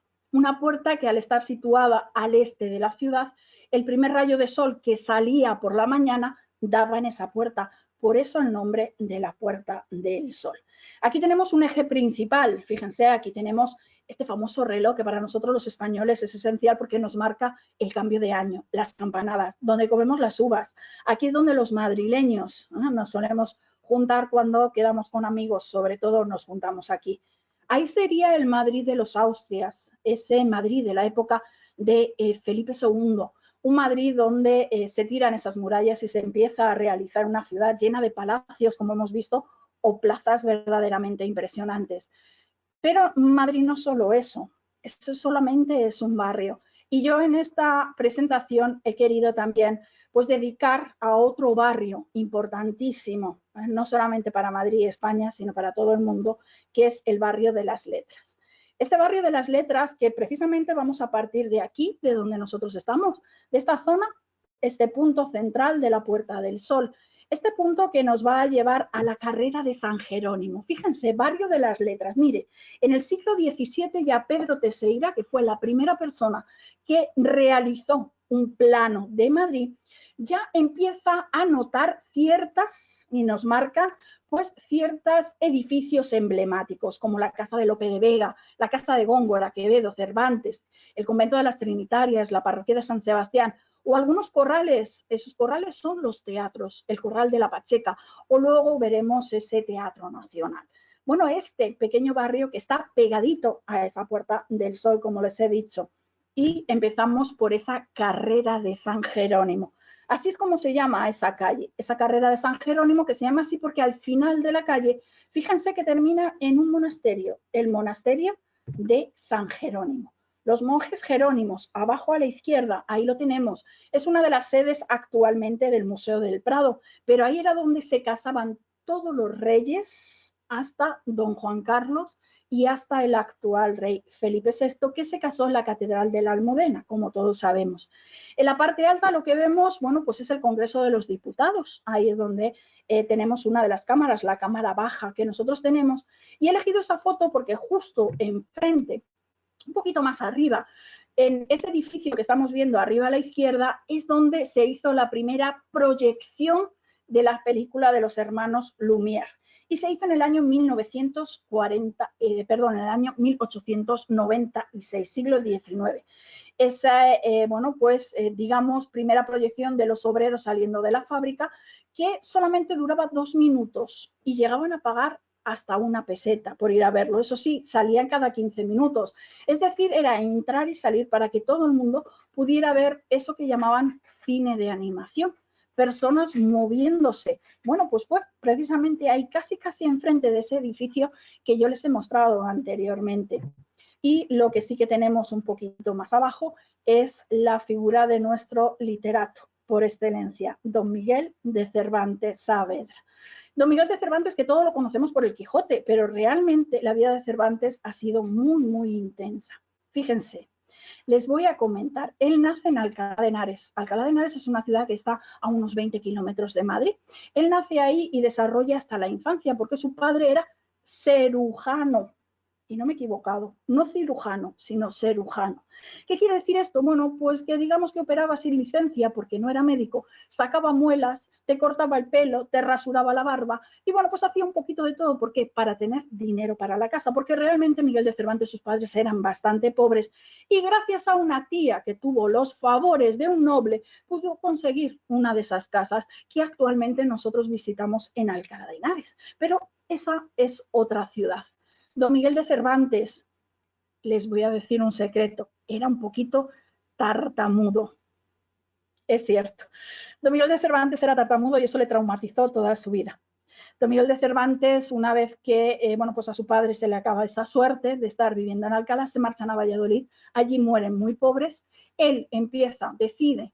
que al estar situada al este de la ciudad, el primer rayo de sol que salía por la mañana daba en esa puerta. Por eso el nombre de la Puerta del Sol. Aquí tenemos un eje principal. Fíjense, aquí tenemos este famoso reloj que para nosotros los españoles es esencial porque nos marca el cambio de año, las campanadas, donde comemos las uvas. Aquí es donde los madrileños nos solemos juntar cuando quedamos con amigos, sobre todo nos juntamos aquí. Ahí sería el Madrid de los Austrias, ese Madrid de la época de Felipe II. Un Madrid donde se tiran esas murallas y se empieza a realizar una ciudad llena de palacios, como hemos visto, o plazas verdaderamente impresionantes. Pero Madrid no solo eso solamente es un barrio. Y yo en esta presentación he querido también pues dedicar a otro barrio importantísimo, no solamente para Madrid y España, sino para todo el mundo, que es el barrio de las Letras. Este barrio de las Letras, que precisamente vamos a partir de aquí, de donde nosotros estamos, de esta zona, este punto central de la Puerta del Sol. Este punto que nos va a llevar a la carrera de San Jerónimo. Fíjense, barrio de las Letras. Mire, en el siglo XVII ya Pedro Teixeira, que fue la primera persona que realizó un plano de Madrid, ya empieza a notar ciertas, y nos marca, pues ciertos edificios emblemáticos, como la Casa de Lope de Vega, la Casa de Góngora, Quevedo, Cervantes, el Convento de las Trinitarias, la Parroquia de San Sebastián, o algunos corrales. Esos corrales son los teatros, el Corral de la Pacheca, o luego veremos ese Teatro Nacional. Bueno, este pequeño barrio que está pegadito a esa Puerta del Sol, como les he dicho, y empezamos por esa carrera de San Jerónimo. Así es como se llama esa calle, esa carrera de San Jerónimo, que se llama así porque al final de la calle, fíjense que termina en un monasterio, el monasterio de San Jerónimo. Los monjes jerónimos, abajo a la izquierda, ahí lo tenemos. Es una de las sedes actualmente del Museo del Prado, pero ahí era donde se casaban todos los reyes hasta don Juan Carlos y hasta el actual rey Felipe VI, que se casó en la Catedral de la Almudena, como todos sabemos. En la parte alta lo que vemos, bueno, pues es el Congreso de los Diputados. Ahí es donde tenemos una de las cámaras, la cámara baja que nosotros tenemos. Y he elegido esa foto porque justo enfrente, un poquito más arriba, en ese edificio que estamos viendo arriba a la izquierda, es donde se hizo la primera proyección de la película de los hermanos Lumière. Y se hizo en el año 1896, siglo XIX. Esa, bueno, pues, digamos, primera proyección de los obreros saliendo de la fábrica, que solamente duraba 2 minutos y llegaban a pagar hasta 1 peseta por ir a verlo. Eso sí, salían cada 15 minutos. Es decir, era entrar y salir para que todo el mundo pudiera ver eso que llamaban cine de animación. Personas moviéndose. Bueno, pues fue precisamente ahí, casi enfrente de ese edificio que yo les he mostrado anteriormente. Y lo que sí que tenemos un poquito más abajo es la figura de nuestro literato por excelencia, don Miguel de Cervantes Saavedra. Don Miguel de Cervantes, que todos lo conocemos por el Quijote, pero realmente la vida de Cervantes ha sido muy intensa. Fíjense, les voy a comentar. Él nace en Alcalá de Henares. Alcalá de Henares es una ciudad que está a unos 20 kilómetros de Madrid. Él nace ahí y desarrolla hasta la infancia, porque su padre era cirujano. Y no me he equivocado, no cirujano, sino cirujano. ¿Qué quiere decir esto? Bueno, pues que digamos que operaba sin licencia porque no era médico, sacaba muelas, te cortaba el pelo, te rasuraba la barba y bueno, pues hacía un poquito de todo. ¿Por qué? Para tener dinero para la casa, porque realmente Miguel de Cervantes, sus padres eran bastante pobres y gracias a una tía que tuvo los favores de un noble, pudo conseguir una de esas casas que actualmente nosotros visitamos en Alcalá de Henares. Pero esa es otra ciudad. Don Miguel de Cervantes, les voy a decir un secreto, era un poquito tartamudo. Es cierto. Don Miguel de Cervantes era tartamudo y eso le traumatizó toda su vida. Don Miguel de Cervantes, una vez que bueno, pues a su padre se le acaba esa suerte de estar viviendo en Alcalá, se marchan a Valladolid, allí mueren muy pobres. Él decide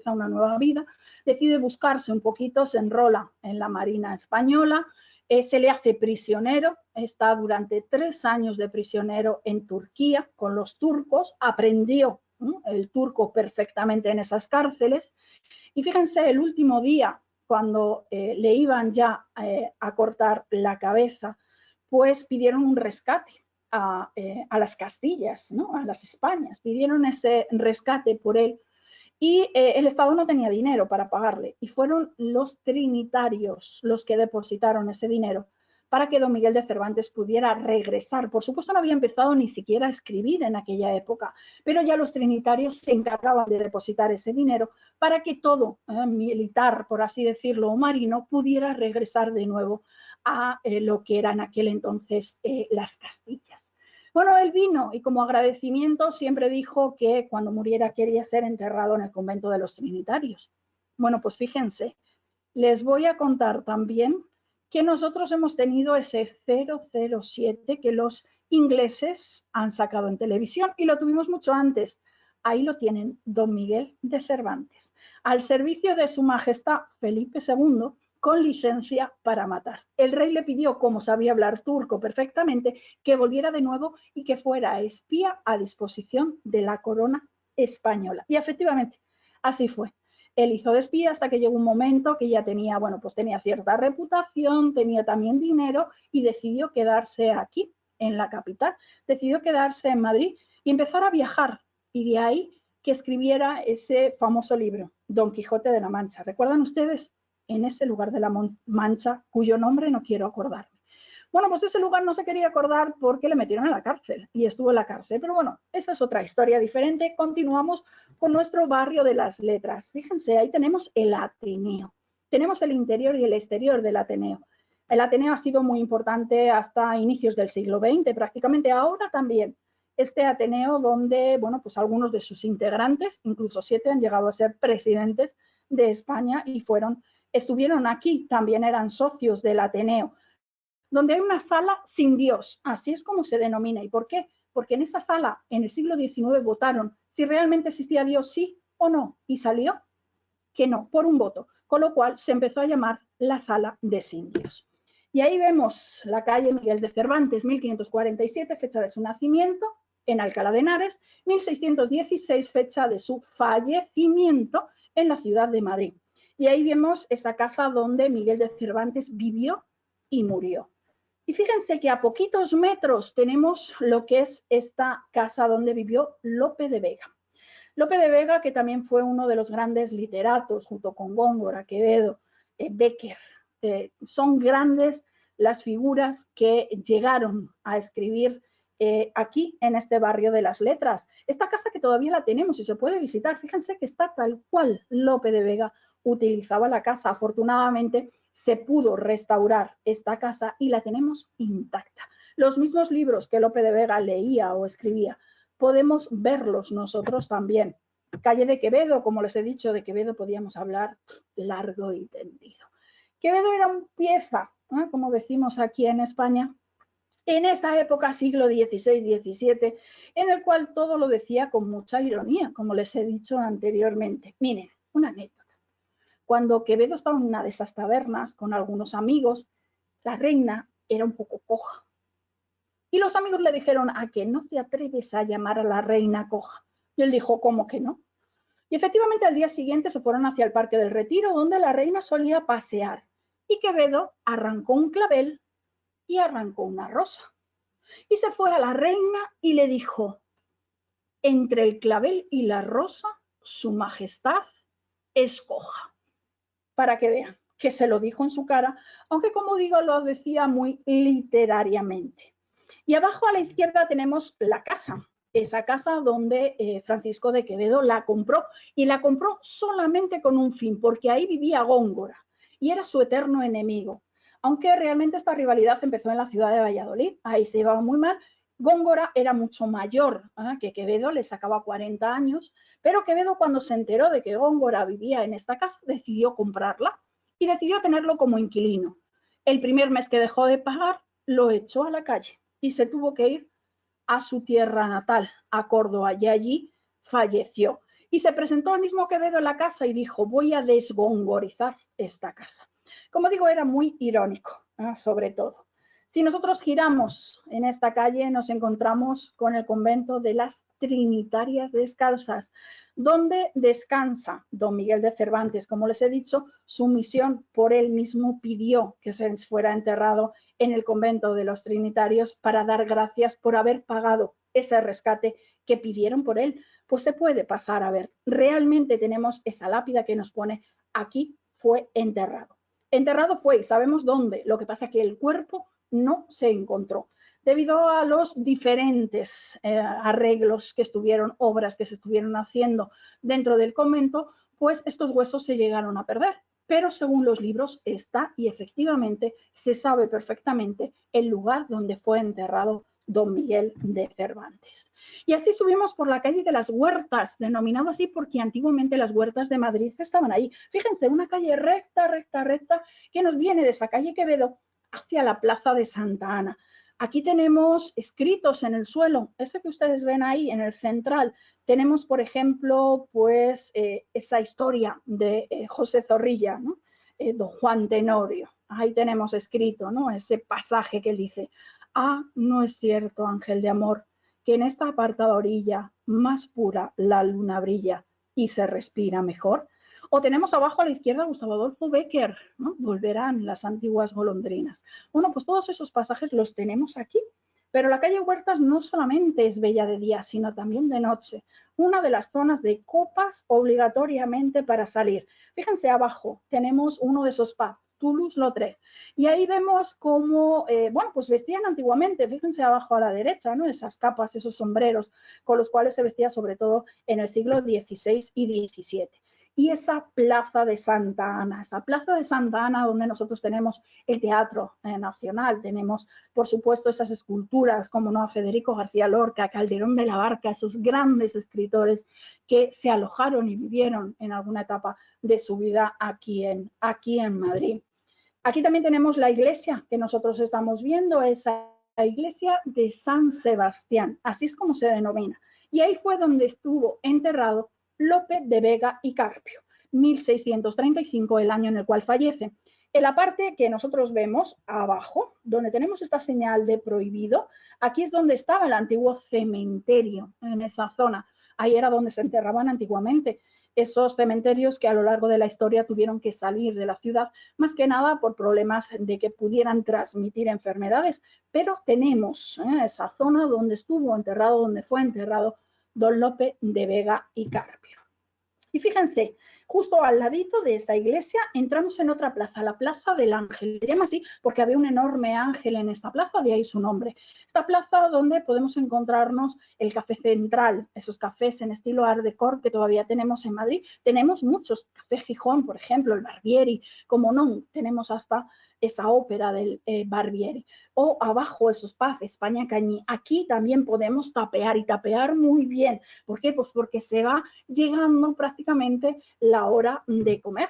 una nueva vida, decide buscarse un poquito, se enrola en la Marina Española, se le hace prisionero, está durante 3 años de prisionero en Turquía con los turcos, aprendió el turco perfectamente en esas cárceles y fíjense, el último día cuando le iban ya a cortar la cabeza, pues pidieron un rescate a las Castillas, ¿no? A las Españas, pidieron ese rescate por él y el Estado no tenía dinero para pagarle y fueron los trinitarios los que depositaron ese dinero para que don Miguel de Cervantes pudiera regresar. Por supuesto no había empezado ni siquiera a escribir en aquella época, pero ya los trinitarios se encargaban de depositar ese dinero para que todo militar, por así decirlo, o marino, pudiera regresar de nuevo a lo que eran en aquel entonces las Castillas. Bueno, él vino y como agradecimiento siempre dijo que cuando muriera quería ser enterrado en el convento de los Trinitarios. Bueno, pues fíjense, les voy a contar también que nosotros hemos tenido ese 007 que los ingleses han sacado en televisión y lo tuvimos mucho antes. Ahí lo tienen, don Miguel de Cervantes, al servicio de su majestad Felipe II, con licencia para matar. El rey le pidió, como sabía hablar turco perfectamente, que volviera de nuevo y que fuera espía a disposición de la corona española. Y efectivamente, así fue. Él hizo de espía hasta que llegó un momento que ya tenía, bueno, pues tenía cierta reputación, tenía también dinero y decidió quedarse aquí, en la capital. Decidió quedarse en Madrid y empezar a viajar. Y de ahí que escribiera ese famoso libro, Don Quijote de la Mancha. ¿Recuerdan ustedes? En ese lugar de la Mancha, cuyo nombre no quiero acordarme. Bueno, pues ese lugar no se quería acordar porque le metieron en la cárcel y estuvo en la cárcel. Pero bueno, esa es otra historia diferente. Continuamos con nuestro barrio de las letras. Fíjense, ahí tenemos el Ateneo. Tenemos el interior y el exterior del Ateneo. El Ateneo ha sido muy importante hasta inicios del siglo XX, prácticamente ahora también. Este Ateneo donde, bueno, pues algunos de sus integrantes, incluso 7, han llegado a ser presidentes de España y estuvieron aquí, también eran socios del Ateneo, donde hay una sala sin Dios, así es como se denomina. ¿Y por qué? Porque en esa sala, en el siglo XIX, votaron si realmente existía Dios, sí o no, y salió que no, por un voto, con lo cual se empezó a llamar la sala de sin Dios. Y ahí vemos la calle Miguel de Cervantes, 1547, fecha de su nacimiento, en Alcalá de Henares, 1616, fecha de su fallecimiento en la ciudad de Madrid. Y ahí vemos esa casa donde Miguel de Cervantes vivió y murió. Y fíjense que a poquitos metros tenemos lo que es esta casa donde vivió Lope de Vega. Lope de Vega, que también fue uno de los grandes literatos, junto con Góngora, Quevedo, Bécquer. Son grandes las figuras que llegaron a escribir aquí, en este barrio de las letras. Esta casa que todavía la tenemos y se puede visitar, fíjense que está tal cual Lope de Vega utilizaba la casa. Afortunadamente se pudo restaurar esta casa y la tenemos intacta. Los mismos libros que Lope de Vega leía o escribía, podemos verlos nosotros también. Calle de Quevedo, como les he dicho, de Quevedo podíamos hablar largo y tendido. Quevedo era un pieza, como decimos aquí en España, en esa época, siglo XVI-XVII, en el cual todo lo decía con mucha ironía, como les he dicho anteriormente. Miren, una anécdota. Cuando Quevedo estaba en una de esas tabernas con algunos amigos, la reina era un poco coja. Y los amigos le dijeron, ¿a que no te atreves a llamar a la reina coja? Y él dijo, ¿cómo que no? Y efectivamente al día siguiente se fueron hacia el Parque del Retiro, donde la reina solía pasear. Y Quevedo arrancó un clavel y arrancó una rosa. Y se fue a la reina y le dijo, entre el clavel y la rosa, su majestad escoja. Para que vean que se lo dijo en su cara, aunque como digo, lo decía muy literariamente. Y abajo a la izquierda tenemos la casa, esa casa donde Francisco de Quevedo la compró, y la compró solamente con un fin, porque ahí vivía Góngora y era su eterno enemigo. Aunque realmente esta rivalidad empezó en la ciudad de Valladolid, ahí se llevaba muy mal. Góngora era mucho mayor que Quevedo, le sacaba 40 años, pero Quevedo, cuando se enteró de que Góngora vivía en esta casa, decidió comprarla y decidió tenerlo como inquilino. El primer mes que dejó de pagar, lo echó a la calle y se tuvo que ir a su tierra natal, a Córdoba, y allí falleció. Y se presentó al mismo Quevedo en la casa y dijo, voy a desgongorizar esta casa. Como digo, era muy irónico, sobre todo. Si nosotros giramos en esta calle, nos encontramos con el convento de las Trinitarias Descalzas, donde descansa don Miguel de Cervantes. Como les he dicho, su misión por él mismo pidió que se fuera enterrado en el convento de los Trinitarios para dar gracias por haber pagado ese rescate que pidieron por él. Pues se puede pasar a ver. Realmente tenemos esa lápida que nos pone aquí fue enterrado. Enterrado fue y sabemos dónde. Lo que pasa es que el cuerpo no se encontró. Debido a los diferentes arreglos que estuvieron, obras que se estuvieron haciendo dentro del convento, pues estos huesos se llegaron a perder. Pero según los libros está y efectivamente se sabe perfectamente el lugar donde fue enterrado don Miguel de Cervantes. Y así subimos por la calle de las Huertas, denominado así porque antiguamente las huertas de Madrid estaban ahí. Fíjense, una calle recta, recta, recta, que nos viene de esa calle Quevedo hacia la plaza de Santa Ana. Aquí tenemos escritos en el suelo, ese que ustedes ven ahí en el central. Tenemos, por ejemplo, pues esa historia de José Zorrilla, ¿no? don Juan Tenorio. Ahí tenemos escrito, ¿no?, ese pasaje que él dice: ah, no es cierto, ángel de amor, que en esta apartada orilla más pura la luna brilla y se respira mejor. O tenemos abajo a la izquierda a Gustavo Adolfo Bécquer, ¿no?, volverán las antiguas golondrinas. Bueno, pues todos esos pasajes los tenemos aquí. Pero la calle Huertas no solamente es bella de día, sino también de noche. Una de las zonas de copas obligatoriamente para salir. Fíjense abajo, tenemos uno de esos pubs, Toulouse-Lautrec. Y ahí vemos cómo, bueno, pues vestían antiguamente. Fíjense abajo a la derecha, ¿no?, esas capas, esos sombreros con los cuales se vestía sobre todo en el siglo XVI y XVII. Y esa plaza de Santa Ana donde nosotros tenemos el Teatro Nacional, tenemos, por supuesto, esas esculturas, como no, a Federico García Lorca, Calderón de la Barca, esos grandes escritores que se alojaron y vivieron en alguna etapa de su vida aquí en Madrid. Aquí también tenemos la iglesia que nosotros estamos viendo, esa iglesia de San Sebastián, así es como se denomina. Y ahí fue donde estuvo enterrado Lope de Vega y Carpio, 1635, el año en el cual fallece. En la parte que nosotros vemos abajo, donde tenemos esta señal de prohibido, aquí es donde estaba el antiguo cementerio, en esa zona. Ahí era donde se enterraban antiguamente. Esos cementerios que a lo largo de la historia tuvieron que salir de la ciudad, más que nada por problemas de que pudieran transmitir enfermedades. Pero tenemos esa zona donde estuvo enterrado, donde fue enterrado don Lope de Vega y Carpio. Y fíjense, justo al ladito de esa iglesia entramos en otra plaza, la Plaza del Ángel. Se llama así porque había un enorme ángel en esta plaza, de ahí su nombre. Esta plaza donde podemos encontrarnos el Café Central, esos cafés en estilo Art Deco que todavía tenemos en Madrid. Tenemos muchos, Café Gijón, por ejemplo, el Barbieri, como no, tenemos hasta esa ópera del Barbieri. O abajo esos pubs, España Cañí. Aquí también podemos tapear y tapear muy bien. ¿Por qué? Pues porque se va llegando prácticamente la hora de comer.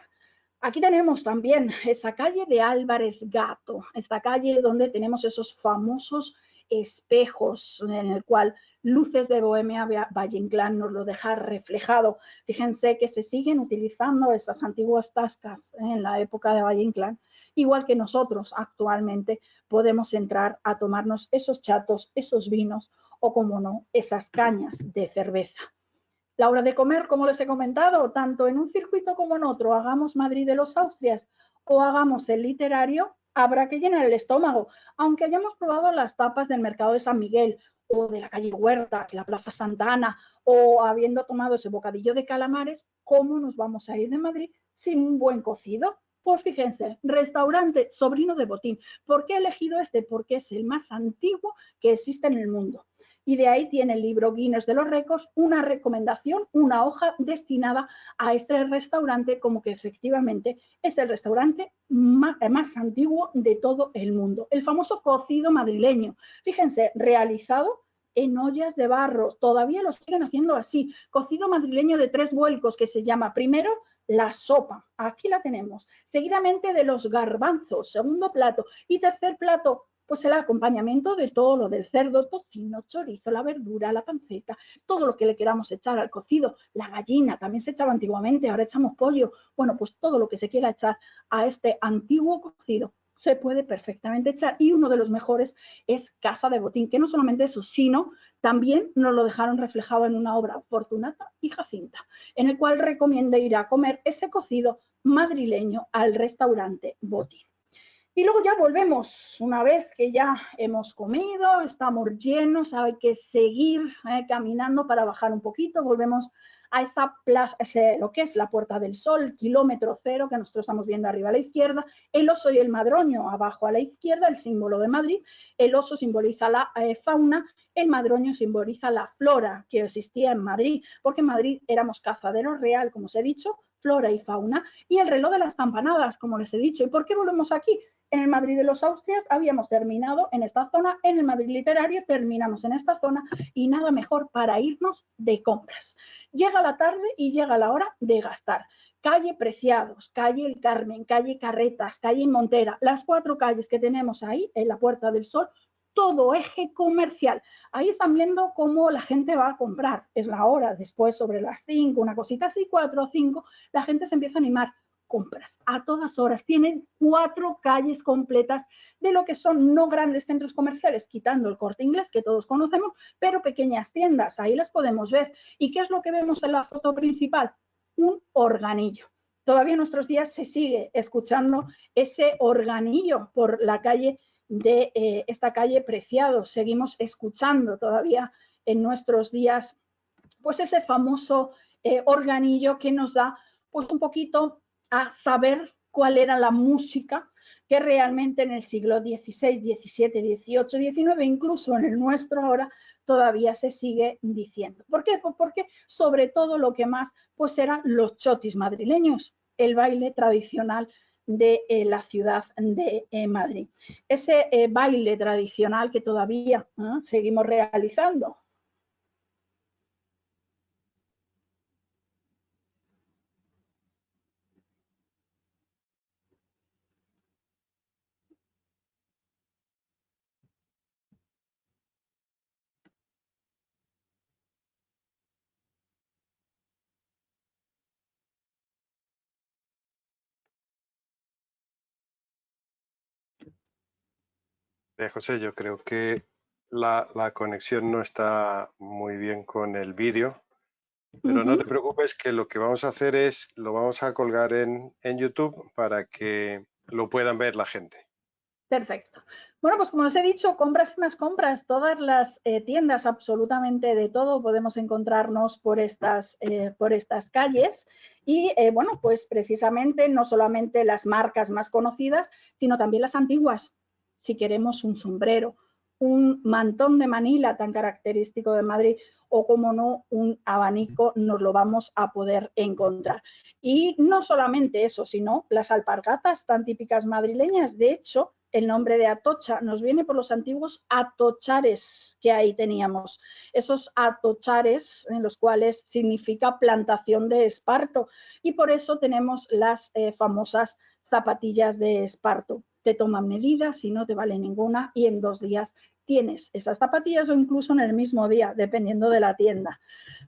Aquí tenemos también esa calle de Álvarez Gato, esta calle donde tenemos esos famosos espejos en el cual Luces de Bohemia Valle Inclán nos lo deja reflejado. Fíjense que se siguen utilizando esas antiguas tascas en la época de Valle Inclán, igual que nosotros actualmente podemos entrar a tomarnos esos chatos, esos vinos o, como no, esas cañas de cerveza. La hora de comer, como les he comentado, tanto en un circuito como en otro, hagamos Madrid de los Austrias o hagamos el literario, habrá que llenar el estómago. Aunque hayamos probado las tapas del mercado de San Miguel o de la calle Huertas, la Plaza Santa Ana, o habiendo tomado ese bocadillo de calamares, ¿cómo nos vamos a ir de Madrid sin un buen cocido? Pues fíjense, restaurante Sobrino de Botín. ¿Por qué he elegido este? Porque es el más antiguo que existe en el mundo. Y de ahí tiene el libro Guinness de los Récords una recomendación, una hoja destinada a este restaurante, como que efectivamente es el restaurante más antiguo de todo el mundo. El famoso cocido madrileño, fíjense, realizado en ollas de barro, todavía lo siguen haciendo así. Cocido madrileño de 3 vuelcos que se llama primero la sopa, aquí la tenemos, seguidamente de los garbanzos, segundo plato, y tercer plato, pues el acompañamiento de todo lo del cerdo, tocino, chorizo, la verdura, la panceta, todo lo que le queramos echar al cocido, la gallina, también se echaba antiguamente, ahora echamos pollo, bueno, pues todo lo que se quiera echar a este antiguo cocido se puede perfectamente echar, y uno de los mejores es Casa de Botín, que no solamente eso, sino también nos lo dejaron reflejado en una obra, Fortunata y Jacinta, en el cual recomienda ir a comer ese cocido madrileño al restaurante Botín. Y luego ya volvemos, una vez que ya hemos comido, estamos llenos, hay que seguir caminando para bajar un poquito, volvemos a esa plaza, lo que es la Puerta del Sol, kilómetro cero, que nosotros estamos viendo arriba a la izquierda, el oso y el madroño abajo a la izquierda, el símbolo de Madrid, el oso simboliza la fauna, el madroño simboliza la flora que existía en Madrid, porque en Madrid éramos cazadero real, como os he dicho, flora y fauna, y el reloj de las campanadas, como les he dicho. ¿Y por qué volvemos aquí? En el Madrid de los Austrias habíamos terminado en esta zona, en el Madrid literario terminamos en esta zona, y nada mejor para irnos de compras. Llega la tarde y llega la hora de gastar. Calle Preciados, calle El Carmen, calle Carretas, calle Montera, las 4 calles que tenemos ahí en la Puerta del Sol, todo eje comercial. Ahí están viendo cómo la gente va a comprar. Es la hora, después sobre las 5, una cosita así, 4 o 5, la gente se empieza a animar. compras a todas horas. Tienen 4 calles completas de lo que son no grandes centros comerciales, quitando el Corte Inglés, que todos conocemos, pero pequeñas tiendas, ahí las podemos ver. ¿Y qué es lo que vemos en la foto principal? Un organillo. Todavía en nuestros días se sigue escuchando ese organillo por la calle de esta calle Preciado. Seguimos escuchando todavía en nuestros días pues ese famoso organillo que nos da pues un poquito a saber cuál era la música que realmente en el siglo XVI, XVII, XVIII, XIX, incluso en el nuestro ahora, todavía se sigue diciendo. ¿Por qué? Pues porque sobre todo lo que más pues eran los chotis madrileños, el baile tradicional de la ciudad de Madrid. Ese baile tradicional que todavía seguimos realizando. José, yo creo que la conexión no está muy bien con el vídeo, pero no te preocupes, que lo que vamos a hacer es, lo vamos a colgar en YouTube para que lo puedan ver la gente. Perfecto. Bueno, pues como os he dicho, compras y más compras, todas las tiendas, absolutamente de todo, podemos encontrarnos por estas calles y, bueno, pues precisamente no solamente las marcas más conocidas, sino también las antiguas. Si queremos un sombrero, un mantón de Manila tan característico de Madrid o, como no, un abanico, nos lo vamos a poder encontrar. Y no solamente eso, sino las alpargatas tan típicas madrileñas. De hecho, el nombre de Atocha nos viene por los antiguos atochares que ahí teníamos. Esos atochares en los cuales significa plantación de esparto y por eso tenemos las famosas zapatillas de esparto. Te toman medidas, si no te vale ninguna y en 2 días tienes esas zapatillas o incluso en el mismo día, dependiendo de la tienda.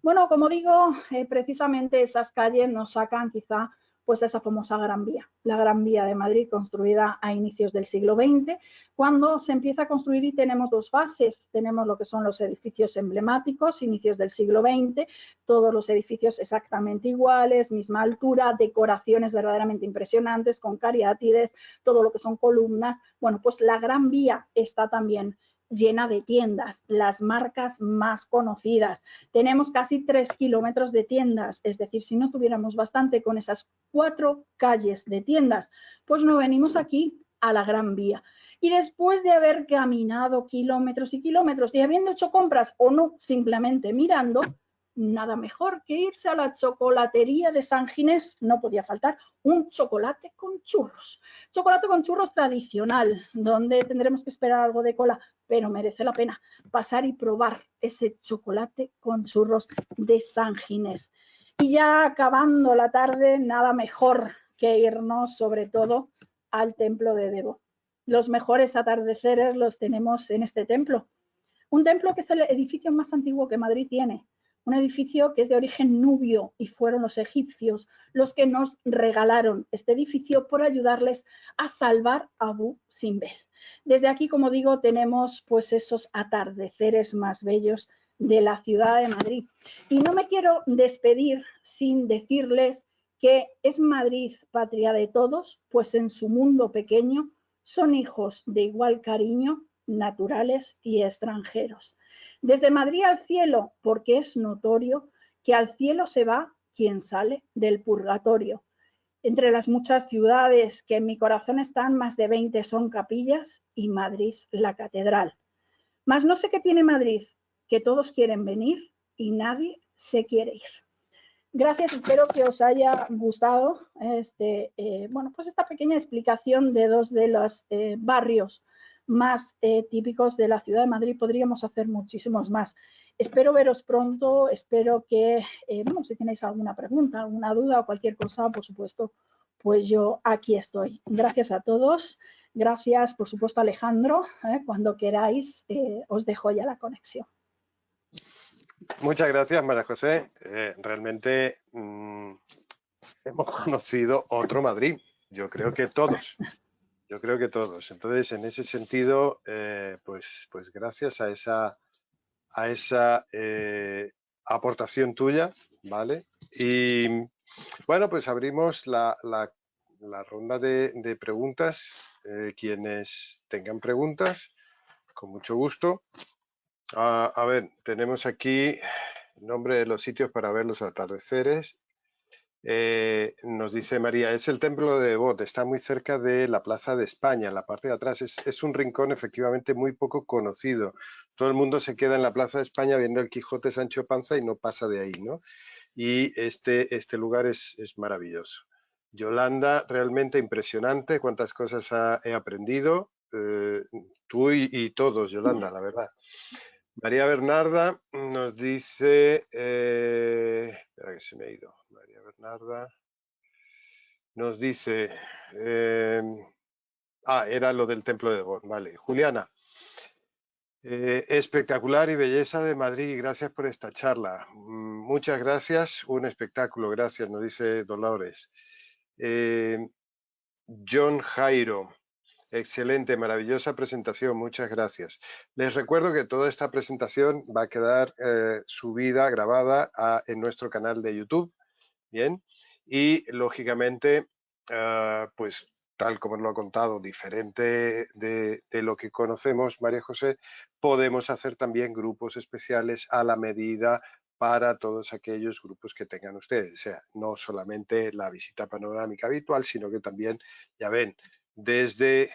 Bueno, como digo, precisamente esas calles nos sacan quizá pues esa famosa Gran Vía, la Gran Vía de Madrid, construida a inicios del siglo XX, cuando se empieza a construir y tenemos 2 fases. Tenemos lo que son los edificios emblemáticos, inicios del siglo XX, todos los edificios exactamente iguales, misma altura, decoraciones verdaderamente impresionantes, con cariátides, todo lo que son columnas. Bueno, pues la Gran Vía está también llena de tiendas, las marcas más conocidas. Tenemos casi 3 kilómetros de tiendas, es decir, si no tuviéramos bastante con esas 4 calles de tiendas, pues no venimos aquí a la Gran Vía. Y después de haber caminado kilómetros y kilómetros y habiendo hecho compras o no, simplemente mirando, nada mejor que irse a la chocolatería de San Ginés, no podía faltar un chocolate con churros. Chocolate con churros tradicional, donde tendremos que esperar algo de cola, pero merece la pena pasar y probar ese chocolate con churros de San Ginés. Y ya acabando la tarde, nada mejor que irnos sobre todo al templo de Debo. Los mejores atardeceres los tenemos en este templo. Un templo que es el edificio más antiguo que Madrid tiene. Un edificio que es de origen nubio y fueron los egipcios los que nos regalaron este edificio por ayudarles a salvar a Abu Simbel. Desde aquí, como digo, tenemos pues esos atardeceres más bellos de la ciudad de Madrid. Y no me quiero despedir sin decirles que es Madrid patria de todos, pues en su mundo pequeño son hijos de igual cariño, naturales y extranjeros. Desde Madrid al cielo, porque es notorio que al cielo se va quien sale del purgatorio. Entre las muchas ciudades que en mi corazón están, más de 20 son capillas y Madrid la catedral. Mas no sé qué tiene Madrid, que todos quieren venir y nadie se quiere ir. Gracias, espero que os haya gustado bueno, pues esta pequeña explicación de 2 de los barrios más típicos de la ciudad de Madrid. Podríamos hacer muchísimos más. Espero veros pronto, espero que, bueno, si tenéis alguna pregunta, alguna duda o cualquier cosa, por supuesto, pues yo aquí estoy. Gracias a todos, gracias por supuesto Alejandro, cuando queráis os dejo ya la conexión. Muchas gracias, María José. Realmente hemos conocido otro Madrid. Yo creo que todos. Entonces, en ese sentido, pues gracias a esa aportación tuya, ¿vale? Y bueno, pues abrimos la ronda de preguntas. Quienes tengan preguntas, con mucho gusto. A ver, tenemos aquí el nombre de los sitios para ver los atardeceres. Nos dice María, es el templo de Devot, está muy cerca de la Plaza de España, en la parte de atrás. Es un rincón efectivamente muy poco conocido. Todo el mundo se queda en la Plaza de España viendo el Quijote Sancho Panza y no pasa de ahí, ¿no? Y este lugar es maravilloso. Yolanda, realmente impresionante, cuántas cosas he aprendido. Tú y todos, Yolanda, la verdad. María Bernarda nos dice, espera que se me ha ido, María Bernarda nos dice, era lo del templo de Devot, vale. Juliana, espectacular y belleza de Madrid, gracias por esta charla. Muchas gracias, un espectáculo, gracias, nos dice Dolores. John Jairo, excelente, maravillosa presentación, muchas gracias. Les recuerdo que toda esta presentación va a quedar subida, grabada en nuestro canal de YouTube, ¿bien? Y lógicamente, pues tal como lo ha contado, diferente de lo que conocemos, María José, podemos hacer también grupos especiales a la medida para todos aquellos grupos que tengan ustedes. O sea, no solamente la visita panorámica habitual, sino que también, ya ven, desde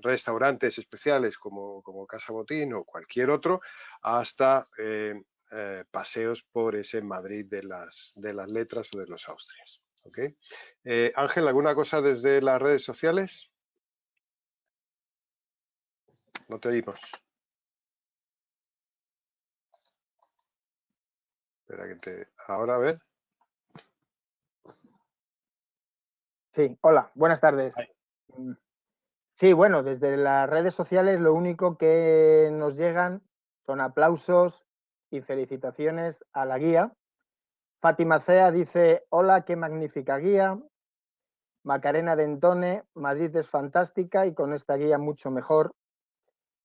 restaurantes especiales como Casa Botín o cualquier otro, hasta paseos por ese Madrid de las letras o de los Austrias. ¿Okay? Ángel, ¿alguna cosa desde las redes sociales? No te oímos. Espera ahora a ver. Sí, hola, buenas tardes. Ay. Sí, bueno, desde las redes sociales lo único que nos llegan son aplausos y felicitaciones a la guía. Fátima Cea dice, hola, qué magnífica guía. Macarena Dentone, Madrid es fantástica y con esta guía mucho mejor.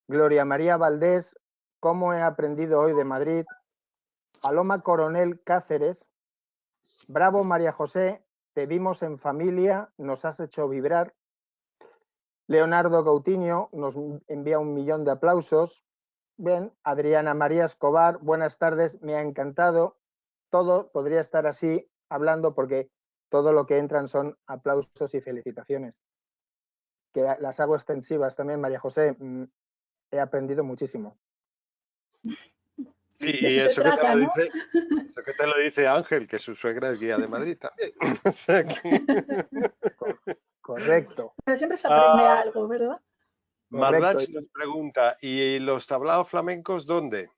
Gloria María Valdés, ¿cómo he aprendido hoy de Madrid? Paloma Coronel Cáceres, bravo María José, te vimos en familia, nos has hecho vibrar. Leonardo Coutinho nos envía 1 millón de aplausos. Bien, Adriana María Escobar, buenas tardes, me ha encantado. Todo podría estar así hablando porque todo lo que entran son aplausos y felicitaciones. Que las hago extensivas también, María José. He aprendido muchísimo. Y eso que te lo dice, eso que te lo dice Ángel, que su suegra es guía de Madrid también. O sea que... Correcto. Pero siempre se aprende algo, ¿verdad? Mardach nos pregunta, ¿y los tablaos flamencos dónde?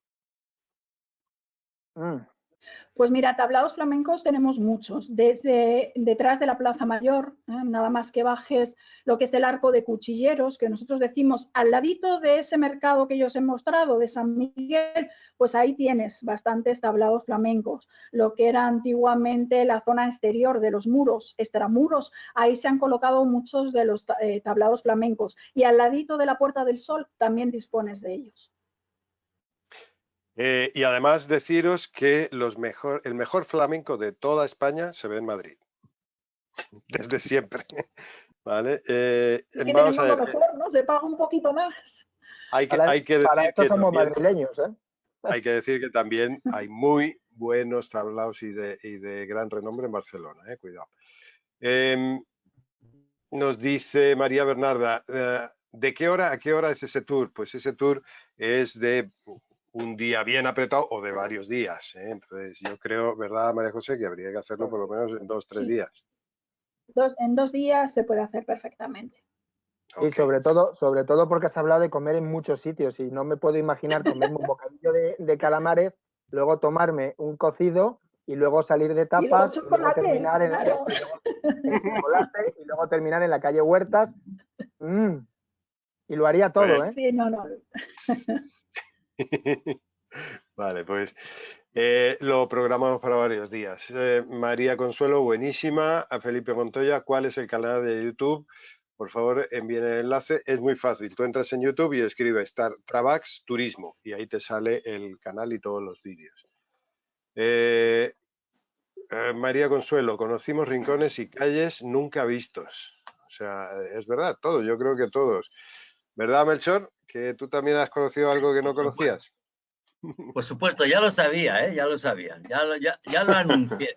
Pues mira, tablaos flamencos tenemos muchos, desde detrás de la Plaza Mayor, nada más que bajes lo que es el Arco de Cuchilleros, que nosotros decimos al ladito de ese mercado que yo os he mostrado, de San Miguel, pues ahí tienes bastantes tablaos flamencos. Lo que era antiguamente la zona exterior de los muros, extramuros, ahí se han colocado muchos de los tablaos flamencos y al ladito de la Puerta del Sol también dispones de ellos. Y además deciros que el mejor flamenco de toda España se ve en Madrid. Desde siempre. ¿Vale? Es que vamos tenemos lo mejor, ¿no? Se paga un poquito más. Hay que decir que somos también, madrileños, ¿eh? hay que decir que también hay muy buenos tablaos y de gran renombre en Barcelona. Cuidado. Nos dice María Bernarda, ¿de qué hora a qué hora es ese tour? Pues ese tour es de un día bien apretado o de varios días. Entonces yo creo, ¿verdad, María José, que habría que hacerlo por lo menos en 2 o 3 días? En 2 días se puede hacer perfectamente. Okay. Y sobre todo porque has hablado de comer en muchos sitios y no me puedo imaginar comerme un bocadillo de calamares, luego tomarme un cocido y luego salir de tapas y luego terminar y luego terminar en la calle Huertas. Y lo haría todo, Sí, no. Vale, pues Lo programamos para varios días. María Consuelo, buenísima. A Felipe Montoya, ¿cuál es el canal de YouTube? Por favor, envíen el enlace. Es muy fácil. Tú entras en YouTube y escribes Travax Turismo y ahí te sale el canal y todos los vídeos. María Consuelo, conocimos rincones y calles nunca vistos. O sea, es verdad, todos, yo creo que todos. ¿Verdad, Melchor? Que tú también has conocido algo que no conocías. Por supuesto, ya lo sabía, ya lo sabía, ya lo anuncié.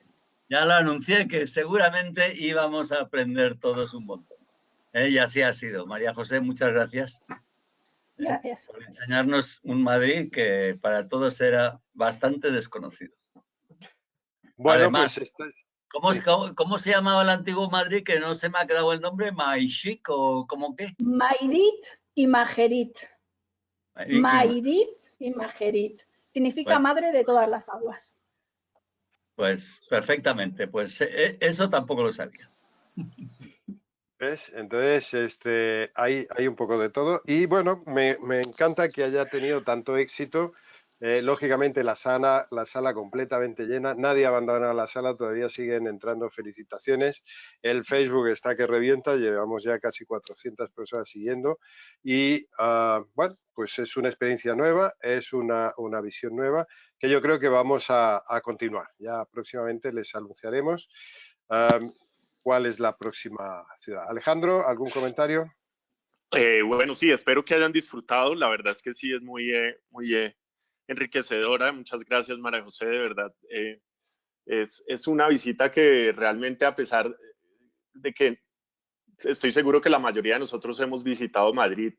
Ya lo anuncié que seguramente íbamos a aprender todos un montón. Y así ha sido. María José, muchas gracias. Gracias. Por enseñarnos un Madrid que para todos era bastante desconocido. Bueno, Además, pues esto es... ¿cómo se llamaba el antiguo Madrid? Que no se me ha quedado el nombre, Maixic o ¿cómo qué? Mairit y Majerit. Mairit y Majerit. Significa bueno, madre de todas las aguas. Pues perfectamente, pues eso tampoco lo sabía. ¿Ves? Entonces, hay un poco de todo. Y bueno, me encanta que haya tenido tanto éxito. Lógicamente, la sala completamente llena. Nadie abandona la sala, todavía siguen entrando felicitaciones. El Facebook está que revienta, llevamos ya casi 400 personas siguiendo. Y bueno, pues es una experiencia nueva, es una visión nueva que yo creo que vamos a continuar. Ya próximamente les anunciaremos. ¿Cuál es la próxima ciudad? Alejandro, ¿algún comentario? Bueno, sí, espero que hayan disfrutado. La verdad es que sí, es muy enriquecedora. Muchas gracias, María José, de verdad. Es una visita que realmente, a pesar de que estoy seguro que la mayoría de nosotros hemos visitado Madrid,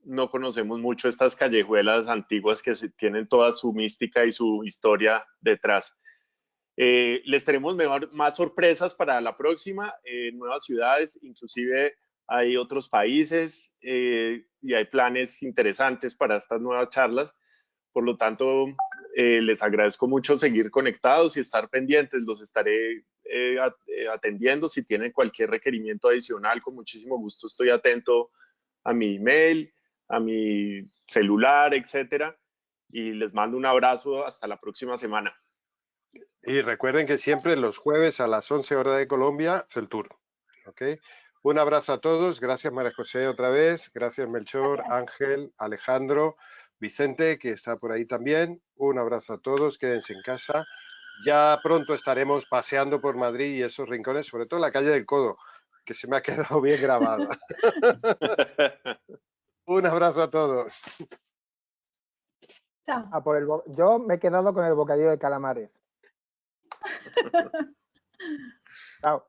no conocemos mucho estas callejuelas antiguas que tienen toda su mística y su historia detrás. Les tenemos más sorpresas para la próxima, nuevas ciudades, inclusive hay otros países y hay planes interesantes para estas nuevas charlas. Por lo tanto, les agradezco mucho seguir conectados y estar pendientes. Los estaré atendiendo. Si tienen cualquier requerimiento adicional, con muchísimo gusto estoy atento a mi email, a mi celular, etcétera. Y les mando un abrazo hasta la próxima semana. Y recuerden que siempre los jueves a las 11 horas de Colombia es el tour. ¿Okay? Un abrazo a todos. Gracias, María José, otra vez. Gracias, Melchor, Gracias. Ángel, Alejandro, Vicente, que está por ahí también. Un abrazo a todos. Quédense en casa. Ya pronto estaremos paseando por Madrid y esos rincones, sobre todo la calle del Codo, que se me ha quedado bien grabada. Un abrazo a todos. Chao. Yo me he quedado con el bocadillo de calamares. Chao.